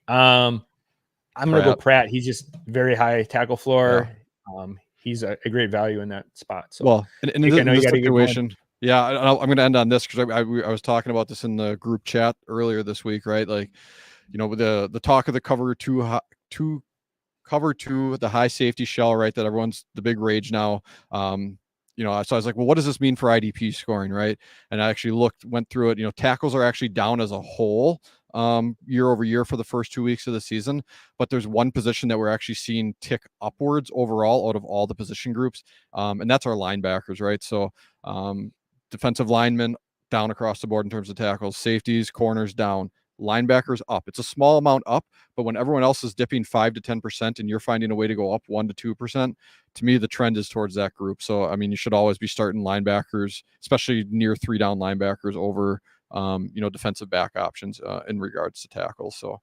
I'm going to go Pratt. He's just very high tackle floor. Yeah. He's a great value in that spot. So, well, in this situation, yeah, I'm going to end on this because I was talking about this in the group chat earlier this week, right? Like, with the talk of the cover two, the high safety shell, right? That everyone's the big rage now. So I was like, well, what does this mean for IDP scoring, right? And I actually went through it. Tackles are actually down as a whole year over year for the first 2 weeks of the season, but there's one position that we're actually seeing tick upwards overall out of all the position groups, and that's our linebackers, right? So defensive linemen down across the board in terms of tackles, safeties, corners down, linebackers up. It's a small amount up, but when everyone else is dipping 5 to 10% and you're finding a way to go up 1 to 2%, to me, the trend is towards that group. So, I mean, you should always be starting linebackers, especially near 3 down linebackers over, defensive back options in regards to tackles. So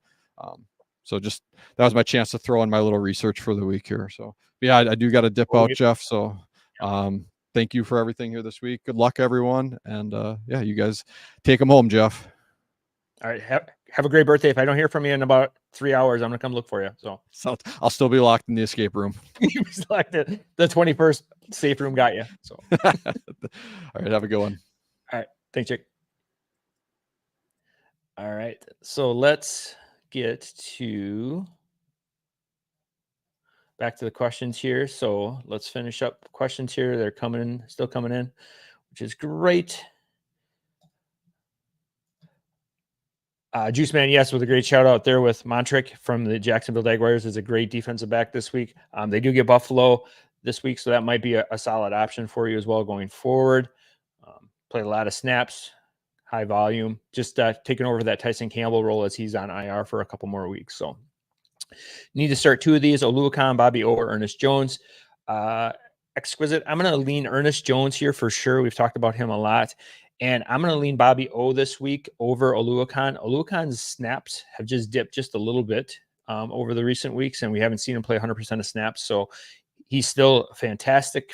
just that was my chance to throw in my little research for the week here. So yeah, I do got to dip out, Jeff. So, thank you for everything here this week. Good luck, everyone. And yeah, you guys take them home, Jeff. All right. Have a great birthday. If I don't hear from you in about 3 hours, I'm going to come look for you. So I'll still be locked in the escape room. You selected the 21st safe room got you. So all right. Have a good one. All right. Thanks, Jake. All right. So let's get back to the questions here. So let's finish up questions here. They're still coming in, which is great. Juice Man, yes, with a great shout out there with Montrick from the Jacksonville Jaguars is a great defensive back this week. They do get Buffalo this week, so that might be a solid option for you as well going forward. Played a lot of snaps, high volume, just taking over that Tyson Campbell role as he's on IR for a couple more weeks. So need to start 2 of these: Oluokun, Bobby O, or Ernest Jones. Exquisite. I'm going to lean Ernest Jones here for sure. We've talked about him a lot. And I'm going to lean Bobby O this week over Oluokun. Oluokun's snaps have just dipped just a little bit over the recent weeks, and we haven't seen him play 100% of snaps. So he's still fantastic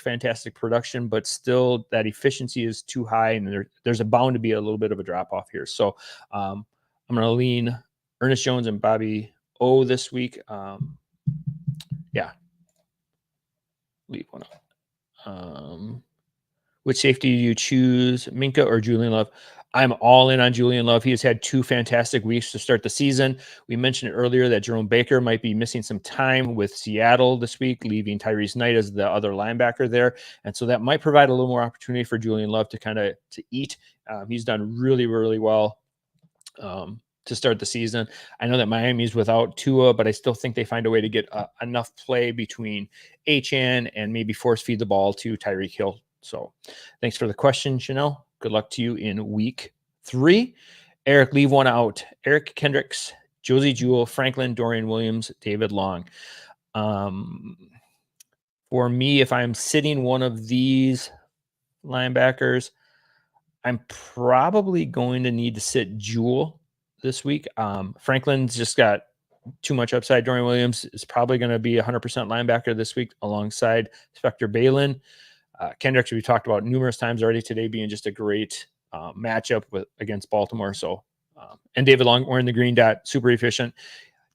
production, but still that efficiency is too high, and there's a bound to be a little bit of a drop off here. So I'm going to lean Ernest Jones and Bobby O this week. Yeah. Leave one up. Which safety do you choose, Minka or Julian Love? I'm all in on Julian Love. He has had 2 fantastic weeks to start the season. We mentioned earlier that Jerome Baker might be missing some time with Seattle this week, leaving Tyrese Knight as the other linebacker there. And so that might provide a little more opportunity for Julian Love to eat. He's done really, really well to start the season. I know that Miami's without Tua, but I still think they find a way to get enough play between HN and maybe force feed the ball to Tyreek Hill. So thanks for the question, Chanel. Good luck to you in week 3. Eric, leave one out. Eric Kendricks, Josie Jewell, Franklin, Dorian Williams, David Long. For me, if I'm sitting one of these linebackers, I'm probably going to need to sit Jewell this week. Franklin's just got too much upside. Dorian Williams is probably going to be 100% linebacker this week alongside Spectre Balin. Kendricks, we talked about numerous times already today, being just a great matchup against Baltimore. So, and David Long wearing the green dot, super efficient.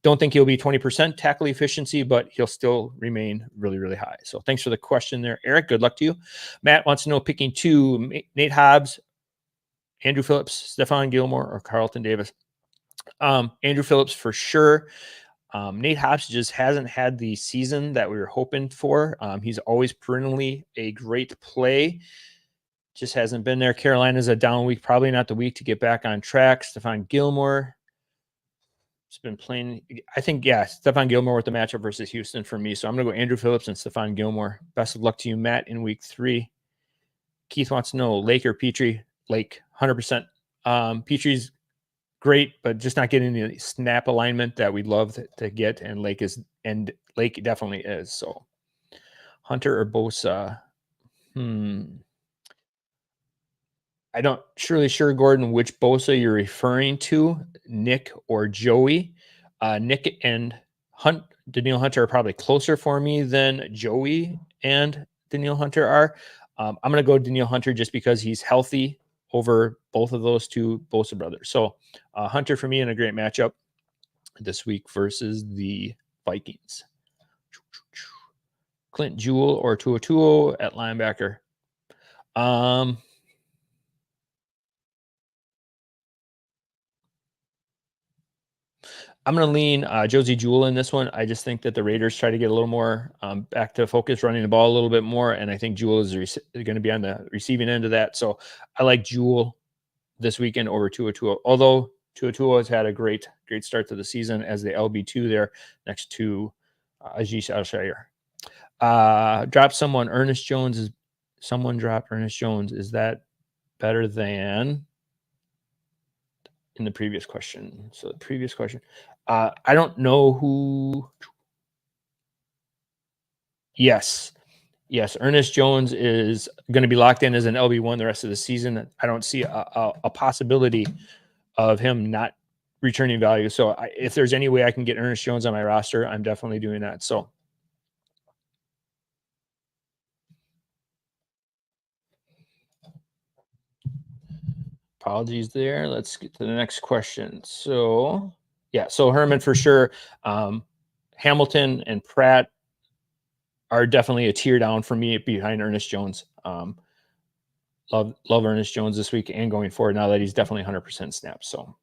Don't think he'll be 20% tackle efficiency, but he'll still remain really, really high. So thanks for the question there, Eric. Good luck to you. Matt wants to know, picking 2, Nate Hobbs, Andrew Phillips, Stephon Gilmore, or Carlton Davis. Andrew Phillips for sure. Nate Hobbs just hasn't had the season that we were hoping for. He's always perennially a great play. Just hasn't been there. Carolina's a down week, probably not the week to get back on track. Stephon Gilmore, It's been playing. I think, yeah, Stephon Gilmore with the matchup versus Houston for me. So I'm going to go Andrew Phillips and Stephon Gilmore. Best of luck to you, Matt, in week 3. Keith wants to know Lake or Petrie. Lake, 100%. Petrie's great, but just not getting the snap alignment that we'd love to get. And Lake definitely is. So Hunter or Bosa. I don't surely sure, Gordon, which Bosa you're referring to, Nick or Joey. Nick and Danielle Hunter are probably closer for me than Joey and Danielle Hunter are. I'm going to go Danielle Hunter just because he's healthy over both of those two Bosa brothers. So Hunter for me in a great matchup this week versus the Vikings. Clint Jewell or Tua at linebacker. I'm going to lean Josie Jewell in this one. I just think that the Raiders try to get a little more back to focus, running the ball a little bit more, and I think Jewell is going to be on the receiving end of that. So I like Jewell this weekend over Tua. Although Tua has had a great start to the season as the LB2 there next to Ajish Al-Shire. Drop someone. Ernest Jones. Someone dropped Ernest Jones. Is that better than in the previous question? So the previous question. I don't know who. Yes. Ernest Jones is going to be locked in as an LB1 the rest of the season. I don't see a possibility of him not returning value. So if there's any way I can get Ernest Jones on my roster, I'm definitely doing that. So apologies there. Let's get to the next question. So Herman for sure. Hamilton and Pratt are definitely a tier down for me behind Ernest Jones. Love Ernest Jones this week and going forward now that he's definitely 100% snaps. So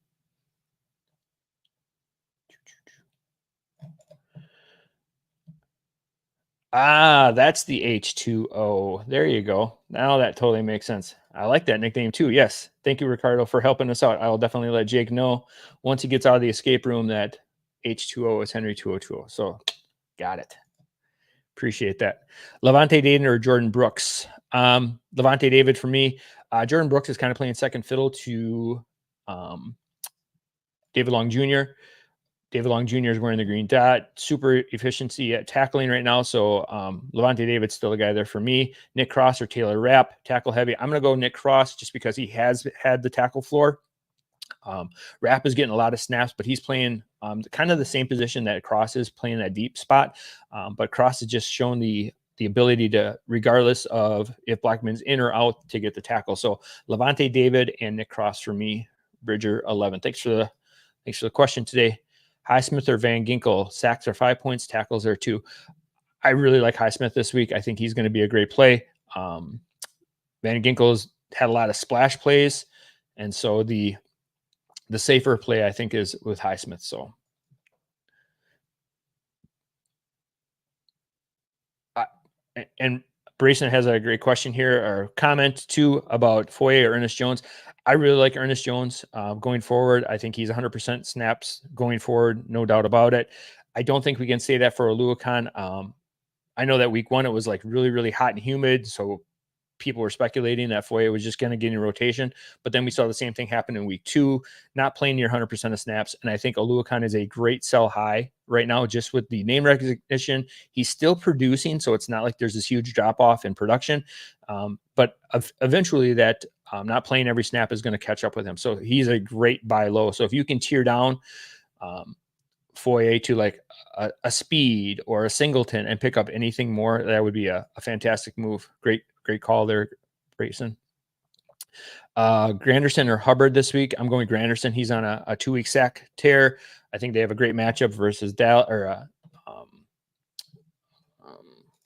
that's the H2O. There you go. Now that totally makes sense. I like that nickname too. Yes. Thank you, Ricardo, for helping us out. I'll definitely let Jake know once he gets out of the escape room that H2O is Henry 2020. So got it. Appreciate that. Levante David or Jordan Brooks? Levante David for me. Jordan Brooks is kind of playing second fiddle to David Long Jr. David Long Jr. is wearing the green dot. Super efficiency at tackling right now. So Levante David's still a guy there for me. Nick Cross or Taylor Rapp, tackle heavy. I'm going to go Nick Cross just because he has had the tackle floor. Rapp is getting a lot of snaps, but he's playing kind of the same position that Cross is, playing that deep spot. But Cross has just shown the ability to, regardless of if Blackman's in or out, to get the tackle. So Levante David and Nick Cross for me. Bridger 11. Thanks for the question today. Highsmith or Van Ginkel? Sacks are 5 points, tackles are 2. I really like Highsmith this week. I think he's going to be a great play. Van Ginkel's had a lot of splash plays, and so the safer play I think is with Highsmith. So and Brayson has a great question here or comment too about Foye or Ernest Jones. I really like Ernest Jones going forward. I think he's 100% snaps going forward, no doubt about it. I don't think we can say that for Oluokun. I know that week 1 it was like really, really hot and humid, so people were speculating that Foye was just going to get in rotation. But then we saw the same thing happen in week 2, not playing near 100% of snaps. And I think Oluokun is a great sell high right now, just with the name recognition. He's still producing, so it's not like there's this huge drop off in production. But eventually that not playing every snap is going to catch up with him. So he's a great buy low. So if you can tier down Foye to like a Speed or a Singleton and pick up anything more, that would be a fantastic move. Great call there, Grayson. Granderson or Hubbard this week? I'm going Granderson. He's on a 2-week sack tear. I think they have a great matchup versus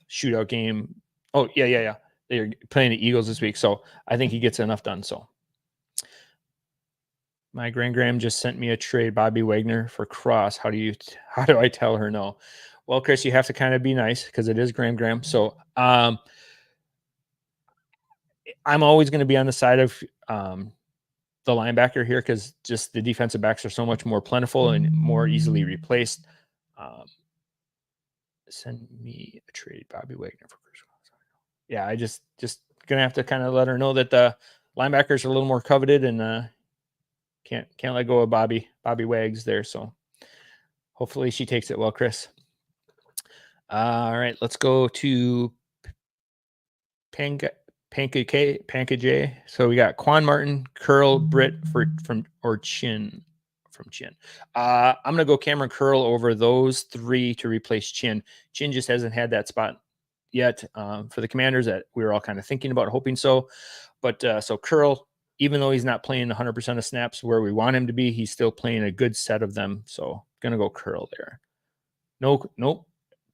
shootout game. Oh, yeah. They're playing the Eagles this week, so I think he gets enough done. So my Graham just sent me a trade, Bobby Wagner for Cross. How do I tell her no? Well, Chris, you have to kind of be nice because it is Graham. So I'm always going to be on the side of the linebacker here because just the defensive backs are so much more plentiful and more easily replaced. Send me a trade, Bobby Wagner for Chris. Yeah, I just gonna have to kind of let her know that the linebackers are a little more coveted and can't let go of Bobby Wags there. So hopefully she takes it well, Chris. All right, let's go to Panka J. So we got Quan Martin, Curl, Britt from Chin. I'm gonna go Cameron Curl over those three to replace Chin. Chin just hasn't had that spot yet for the Commanders that we were all kind of thinking about, hoping so. But so Curl, even though he's not playing 100% of snaps where we want him to be, he's still playing a good set of them. So gonna go Curl there. Nope.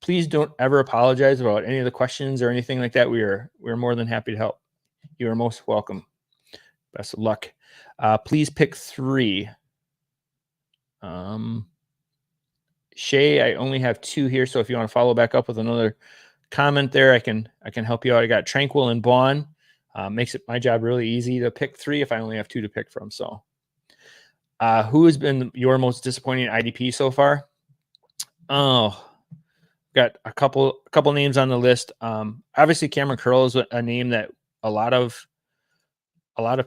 Please don't ever apologize about any of the questions or anything like that. We're more than happy to help. You are most welcome. Best of luck. Please pick 3. Shay, I only have 2 here, so if you want to follow back up with another comment there, I can help you out. I got Tranquil and Bond. Makes it my job really easy to pick 3 if I only have 2 to pick from. So, who has been your most disappointing IDP so far? Oh, got a couple names on the list. Obviously, Cameron Curl is a name that a lot of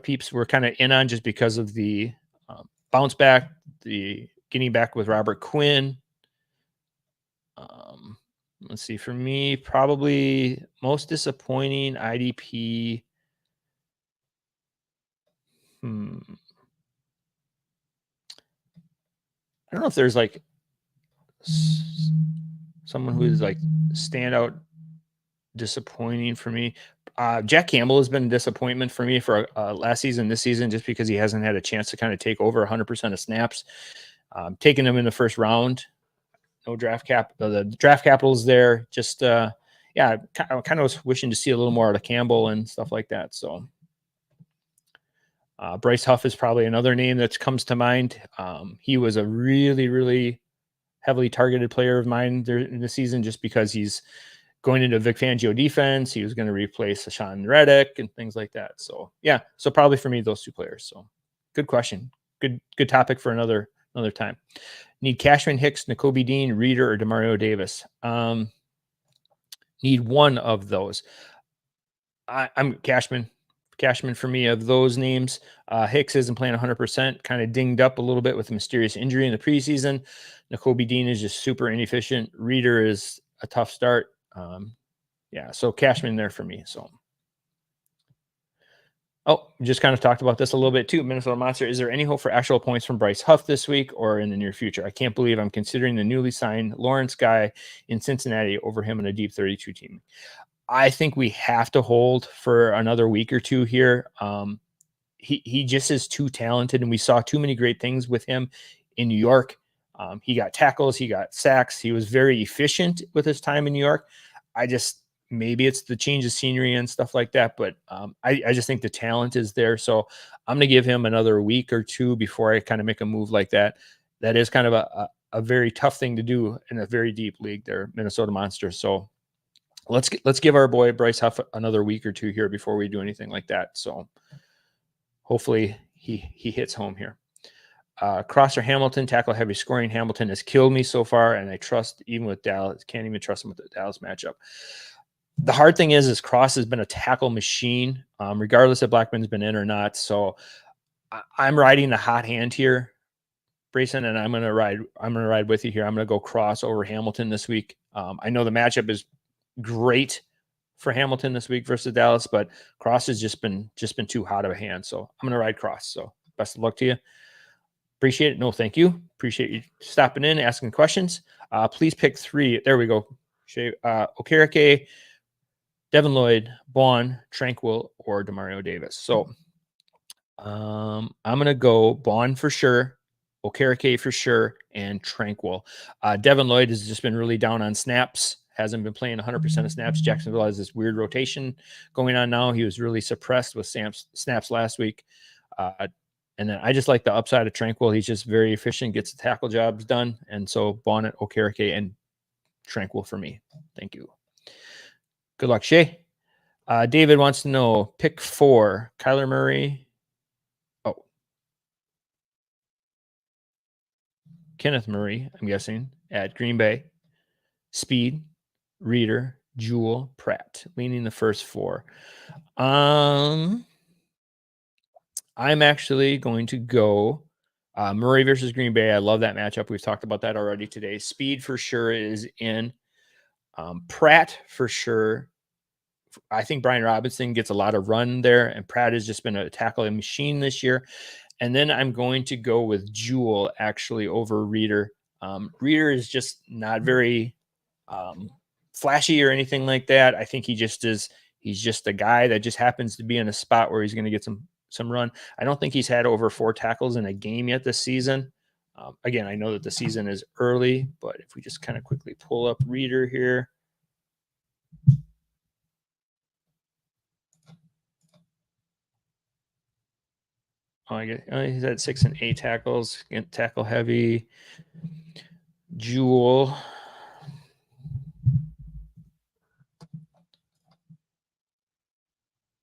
peeps were kind of in on just because of the bounce back, the getting back with Robert Quinn. Let's see. For me, probably most disappointing IDP. I don't know if there's like someone who is like standout disappointing for me. Jack Campbell has been a disappointment for me for last season, this season, just because he hasn't had a chance to kind of take over 100% of snaps. Taking him in the first round, no draft cap. The draft capital is there. Just I kind of was wishing to see a little more out of Campbell and stuff like that. So Bryce Huff is probably another name that comes to mind. He was a really, really heavily targeted player of mine there in the season, just because he's going into Vic Fangio defense. He was going to replace Hashan Reddick and things like that. So yeah, so probably for me, those 2 players. So good question. Good topic for another time. Need Cashman, Hicks, Nakobe Dean, Reeder, or Demario Davis. Need one of those. I'm Cashman. Cashman for me of those names. Hicks isn't playing 100%, kind of dinged up a little bit with a mysterious injury in the preseason. Nakobe Dean is just super inefficient. Reeder is a tough start. So Cashman there for me. So, we just kind of talked about this a little bit too. Minnesota Monster, is there any hope for actual points from Bryce Huff this week or in the near future? I can't believe I'm considering the newly signed Lawrence guy in Cincinnati over him in a deep 32 team. I think we have to hold for another week or 2 here. He just is too talented, and we saw too many great things with him in New York. He got tackles, he got sacks. He was very efficient with his time in New York. Maybe it's the change of scenery and stuff like that, but I just think the talent is there. So I'm going to give him another week or 2 before I kind of make a move like that. That is kind of a very tough thing to do in a very deep league there, Minnesota Monsters. So let's give our boy Bryce Huff another week or 2 here before we do anything like that. So hopefully he hits home here. Crosser Hamilton, tackle heavy scoring. Hamilton has killed me so far, and I trust even with Dallas. Can't even trust him with the Dallas matchup. The hard thing is Cross has been a tackle machine, regardless if Blackman's been in or not. So I'm riding the hot hand here, Brayson, and I'm gonna ride with you here. I'm gonna go Cross over Hamilton this week. I know the matchup is great for Hamilton this week versus Dallas, but Cross has just been too hot of a hand. So I'm gonna ride Cross. So best of luck to you. Appreciate it. No, thank you. Appreciate you stopping in, asking questions. Please pick 3. There we go. Okereke, Devin Lloyd, Bond, Tranquil, or Demario Davis. So I'm going to go Bond for sure, Okereke for sure, and Tranquil. Devin Lloyd has just been really down on snaps, hasn't been playing 100% of snaps. Jacksonville has this weird rotation going on now. He was really suppressed with snaps last week. And then I just like the upside of Tranquil. He's just very efficient, gets the tackle jobs done. And so Bonnet, Okereke, and Tranquil for me. Thank you. Good luck, Shay. David wants to know, pick 4, Kyler Murray. Oh, Kenneth Murray, I'm guessing, at Green Bay. Speed, Reeder, Jewell, Pratt, leaning the first 4. I'm actually going to go Murray versus Green Bay. I love that matchup. We've talked about that already today. Speed for sure is in. Pratt for sure. I think Brian Robinson gets a lot of run there, and Pratt has just been a tackling machine this year. And then I'm going to go with Jewell actually over Reeder. Reeder is just not very flashy or anything like that. I think he just is. He's just a guy that just happens to be in a spot where he's going to get some run. I don't think he's had over 4 tackles in a game yet this season. Again, I know that the season is early, but if we just kind of quickly pull up Reeder here. I get he's at 6 and 8 tackles. Tackle heavy. Jewell.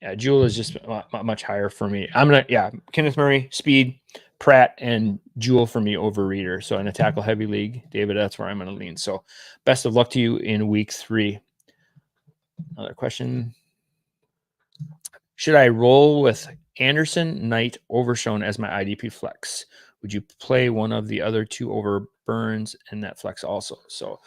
Yeah, Jewell is just much higher for me. I'm gonna Kenneth Murray, Speed, Pratt, and Jewell for me over Reeder. So in a tackle heavy league, David, that's where I'm gonna lean. So best of luck to you in week 3. Another question. Should I roll with Anderson, Knight, Overshone as my IDP flex? Would you play one of the other 2 over Burns in that flex also? So,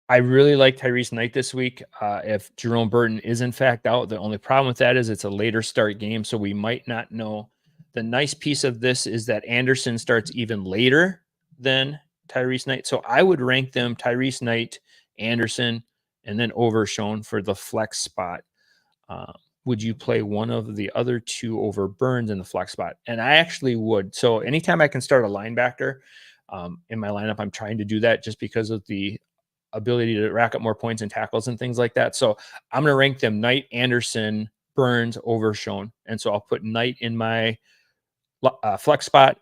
I really like Tyrese Knight this week. If Jerome Burton is in fact out, the only problem with that is it's a later start game, so we might not know. The nice piece of this is that Anderson starts even later than Tyrese Knight. So I would rank them Tyrese Knight, Anderson, and then Overshone for the flex spot. Would you play one of the other 2 over Burns in the flex spot? And I actually would. So anytime I can start a linebacker in my lineup, I'm trying to do that just because of the ability to rack up more points and tackles and things like that. So I'm going to rank them Knight, Anderson, Burns, Overshone. And so I'll put Knight in my flex spot.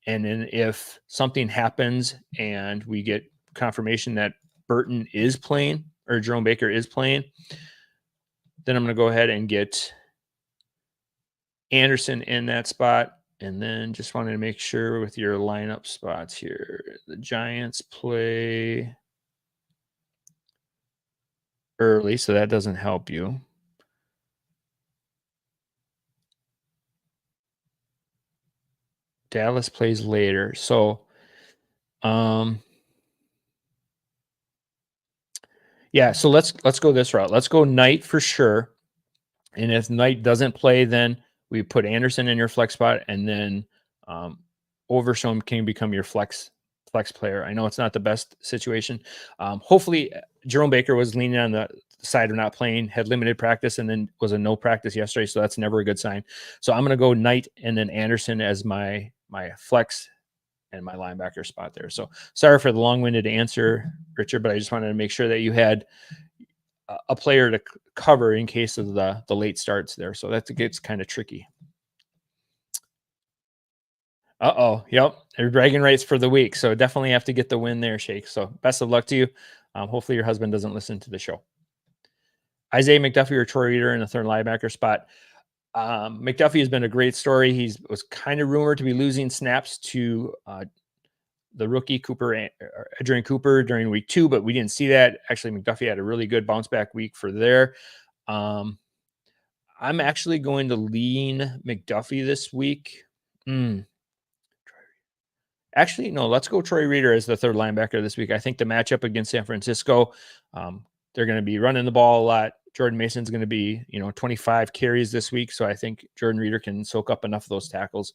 And then if something happens and we get confirmation that Burton is playing or Jerome Baker is playing, then I'm going to go ahead and get Anderson in that spot. And then just wanted to make sure with your lineup spots here, the Giants play early, so that doesn't help you. Dallas plays later. So, yeah, so let's go this route. Let's go Knight for sure. And if Knight doesn't play, then we put Anderson in your flex spot, and then Overshone can become your flex player. I know it's not the best situation. Hopefully, Jerome Baker was leaning on the side of not playing, had limited practice, and then was a no practice yesterday, so that's never a good sign. So I'm going to go Knight and then Anderson as my flex and my linebacker spot there. So sorry for the long-winded answer, Richard, but I just wanted to make sure that you had a player to cover in case of the late starts there. So that gets kind of tricky. Yep. They're bragging rights for the week. So definitely have to get the win there, Shake. So best of luck to you. Hopefully your husband doesn't listen to the show. Isaiah McDuffie or Troy Reeder in the third linebacker spot. McDuffie has been a great story. He was kind of rumored to be losing snaps to the rookie Adrian Cooper during week 2, but we didn't see that. Actually, McDuffie had a really good bounce back week for there. I'm actually going to lean McDuffie this week. Actually, no, let's go Troy Reeder as the third linebacker this week. I think the matchup against San Francisco, they're going to be running the ball a lot. Jordan Mason's going to be, 25 carries this week. So I think Jordan Reeder can soak up enough of those tackles.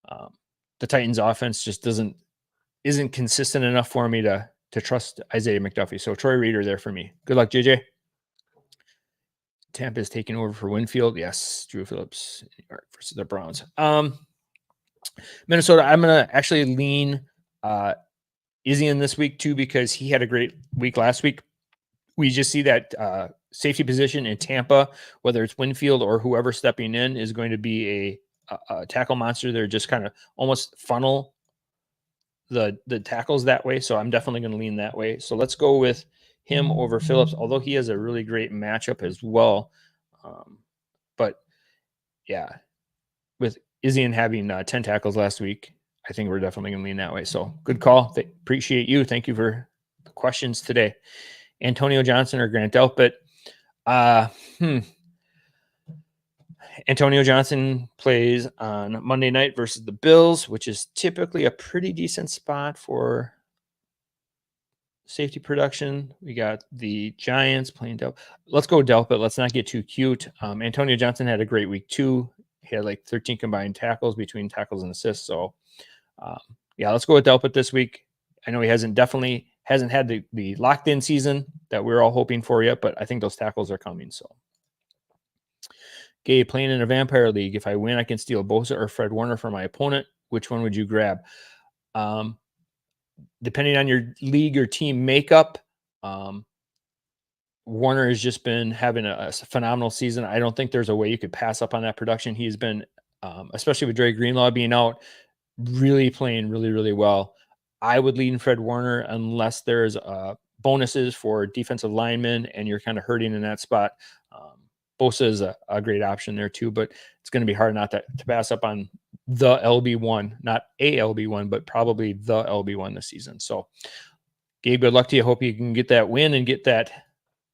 The Titans offense just isn't consistent enough for me to trust Isaiah McDuffie. So Troy Reeder there for me. Good luck, JJ. Tampa is taking over for Winfield. Yes, Drew Phillips versus the Browns. Minnesota, I'm going to actually lean Izzy in this week too, because he had a great week last week. We just see that safety position in Tampa, whether it's Winfield or whoever stepping in, is going to be a tackle monster. They're just kind of almost funnel the tackles that way. So I'm definitely going to lean that way. So let's go with him over Phillips, although he has a really great matchup as well. yeah, with Izzy having 10 tackles last week, I think we're definitely going to lean that way. So good call. Appreciate you. Thank you for the questions today. Antonio Johnson or Grant Delpit. Antonio Johnson plays on Monday night versus the Bills, which is typically a pretty decent spot for safety production. We got the Giants playing Delpit. Let's go Delpit. Let's not get too cute. Antonio Johnson had a great week too. He had like 13 combined tackles between tackles and assists. So yeah, let's go with Delpit this week. I know he hasn't had the locked in season that we're all hoping for yet, but I think those tackles are coming. So Gabe, playing in a vampire league, if I win, I can steal Bosa or Fred Warner from my opponent. Which one would you grab? Depending on your league or team makeup, Warner has just been having a phenomenal season. I don't think there's a way you could pass up on that production. He's been, especially with Dre Greenlaw being out, really playing really, really well. I would lean Fred Warner unless there's bonuses for defensive linemen and you're kind of hurting in that spot. Bosa is a great option there too, but it's going to be hard not to pass up on the LB1, not a LB1, but probably the LB1 this season. So Gabe, good luck to you. Hope you can get that win and get that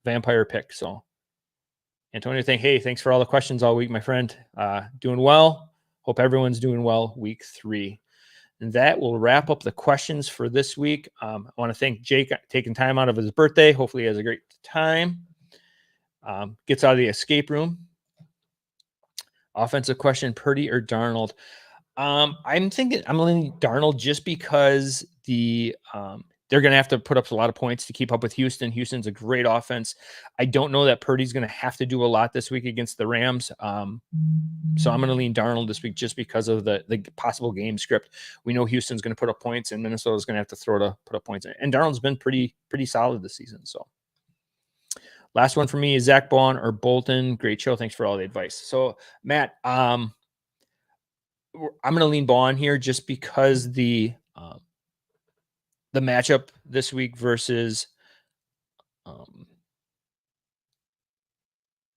vampire pick. So Antonio, thanks for all the questions all week, my friend. Doing well. Hope everyone's doing well week 3. And that will wrap up the questions for this week. I want to thank Jake taking time out of his birthday. Hopefully he has a great time. Gets out of the escape room. Offensive question, Purdy or Darnold? I'm thinking I'm leaning Darnold just because they're going to have to put up a lot of points to keep up with Houston. Houston's a great offense. I don't know that Purdy's going to have to do a lot this week against the Rams. So I'm going to lean Darnold this week just because of the possible game script. We know Houston's going to put up points and Minnesota's going to have to throw to put up points. And Darnold's been pretty solid this season. So last one for me is Zach Baun or Bolton. Great show. Thanks for all the advice. So Matt, I'm going to lean Baun here just because the matchup this week versus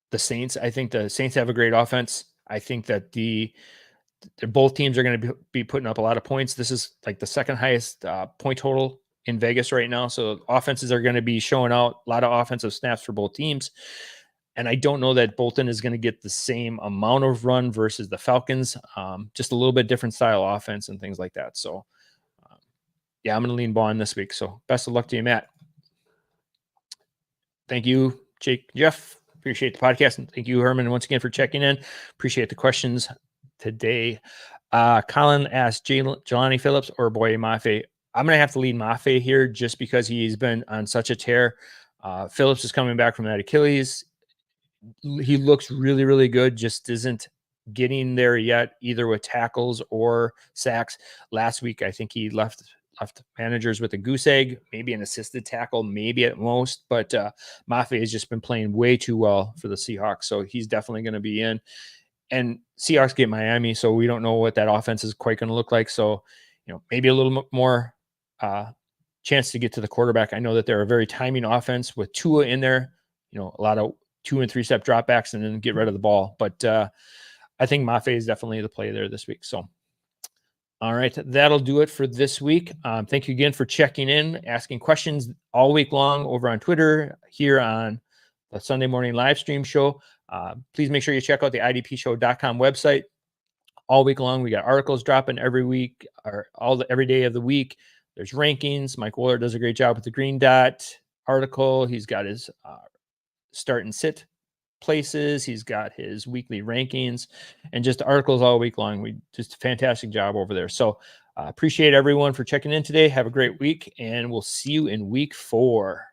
the Saints. I think the Saints have a great offense. I think that both teams are going to be putting up a lot of points. This is like the second highest point total in Vegas right now. So offenses are going to be showing out a lot of offensive snaps for both teams. And I don't know that Bolton is going to get the same amount of run versus the Falcons. Just a little bit different style offense and things like that. So yeah, I'm going to lean Baun this week. So best of luck to you, Matt. Thank you, Jake, Jeff. Appreciate the podcast. And thank you, Herman, once again for checking in. Appreciate the questions today. Colin asked Jelani Phillips or Boye Mafe. I'm going to have to lean Mafe here just because he's been on such a tear. Phillips is coming back from that Achilles. He looks really, really good, just isn't getting there yet, either with tackles or sacks. Last week, I think he left managers with a goose egg, maybe an assisted tackle, maybe at most. But Mafe has just been playing way too well for the Seahawks, so he's definitely going to be in. And Seahawks get Miami, so we don't know what that offense is quite going to look like. So, maybe a little more chance to get to the quarterback. I know that they're a very timing offense with Tua in there. A lot of 2- and 3-step dropbacks and then get rid of the ball. But I think Mafe is definitely the play there this week. So. All right, that'll do it for this week. Thank you again for checking in, asking questions all week long over on Twitter, here on the Sunday morning live stream show. Please make sure you check out the idpshow.com website. All week long, we got articles dropping every week, or every day of the week. There's rankings. Mike Wohler does a great job with the Green Dot article. He's got his start and sit places. He's got his weekly rankings and just articles all week long. We just a fantastic job over there. So appreciate everyone for checking in today. Have a great week, and we'll see you in week 4.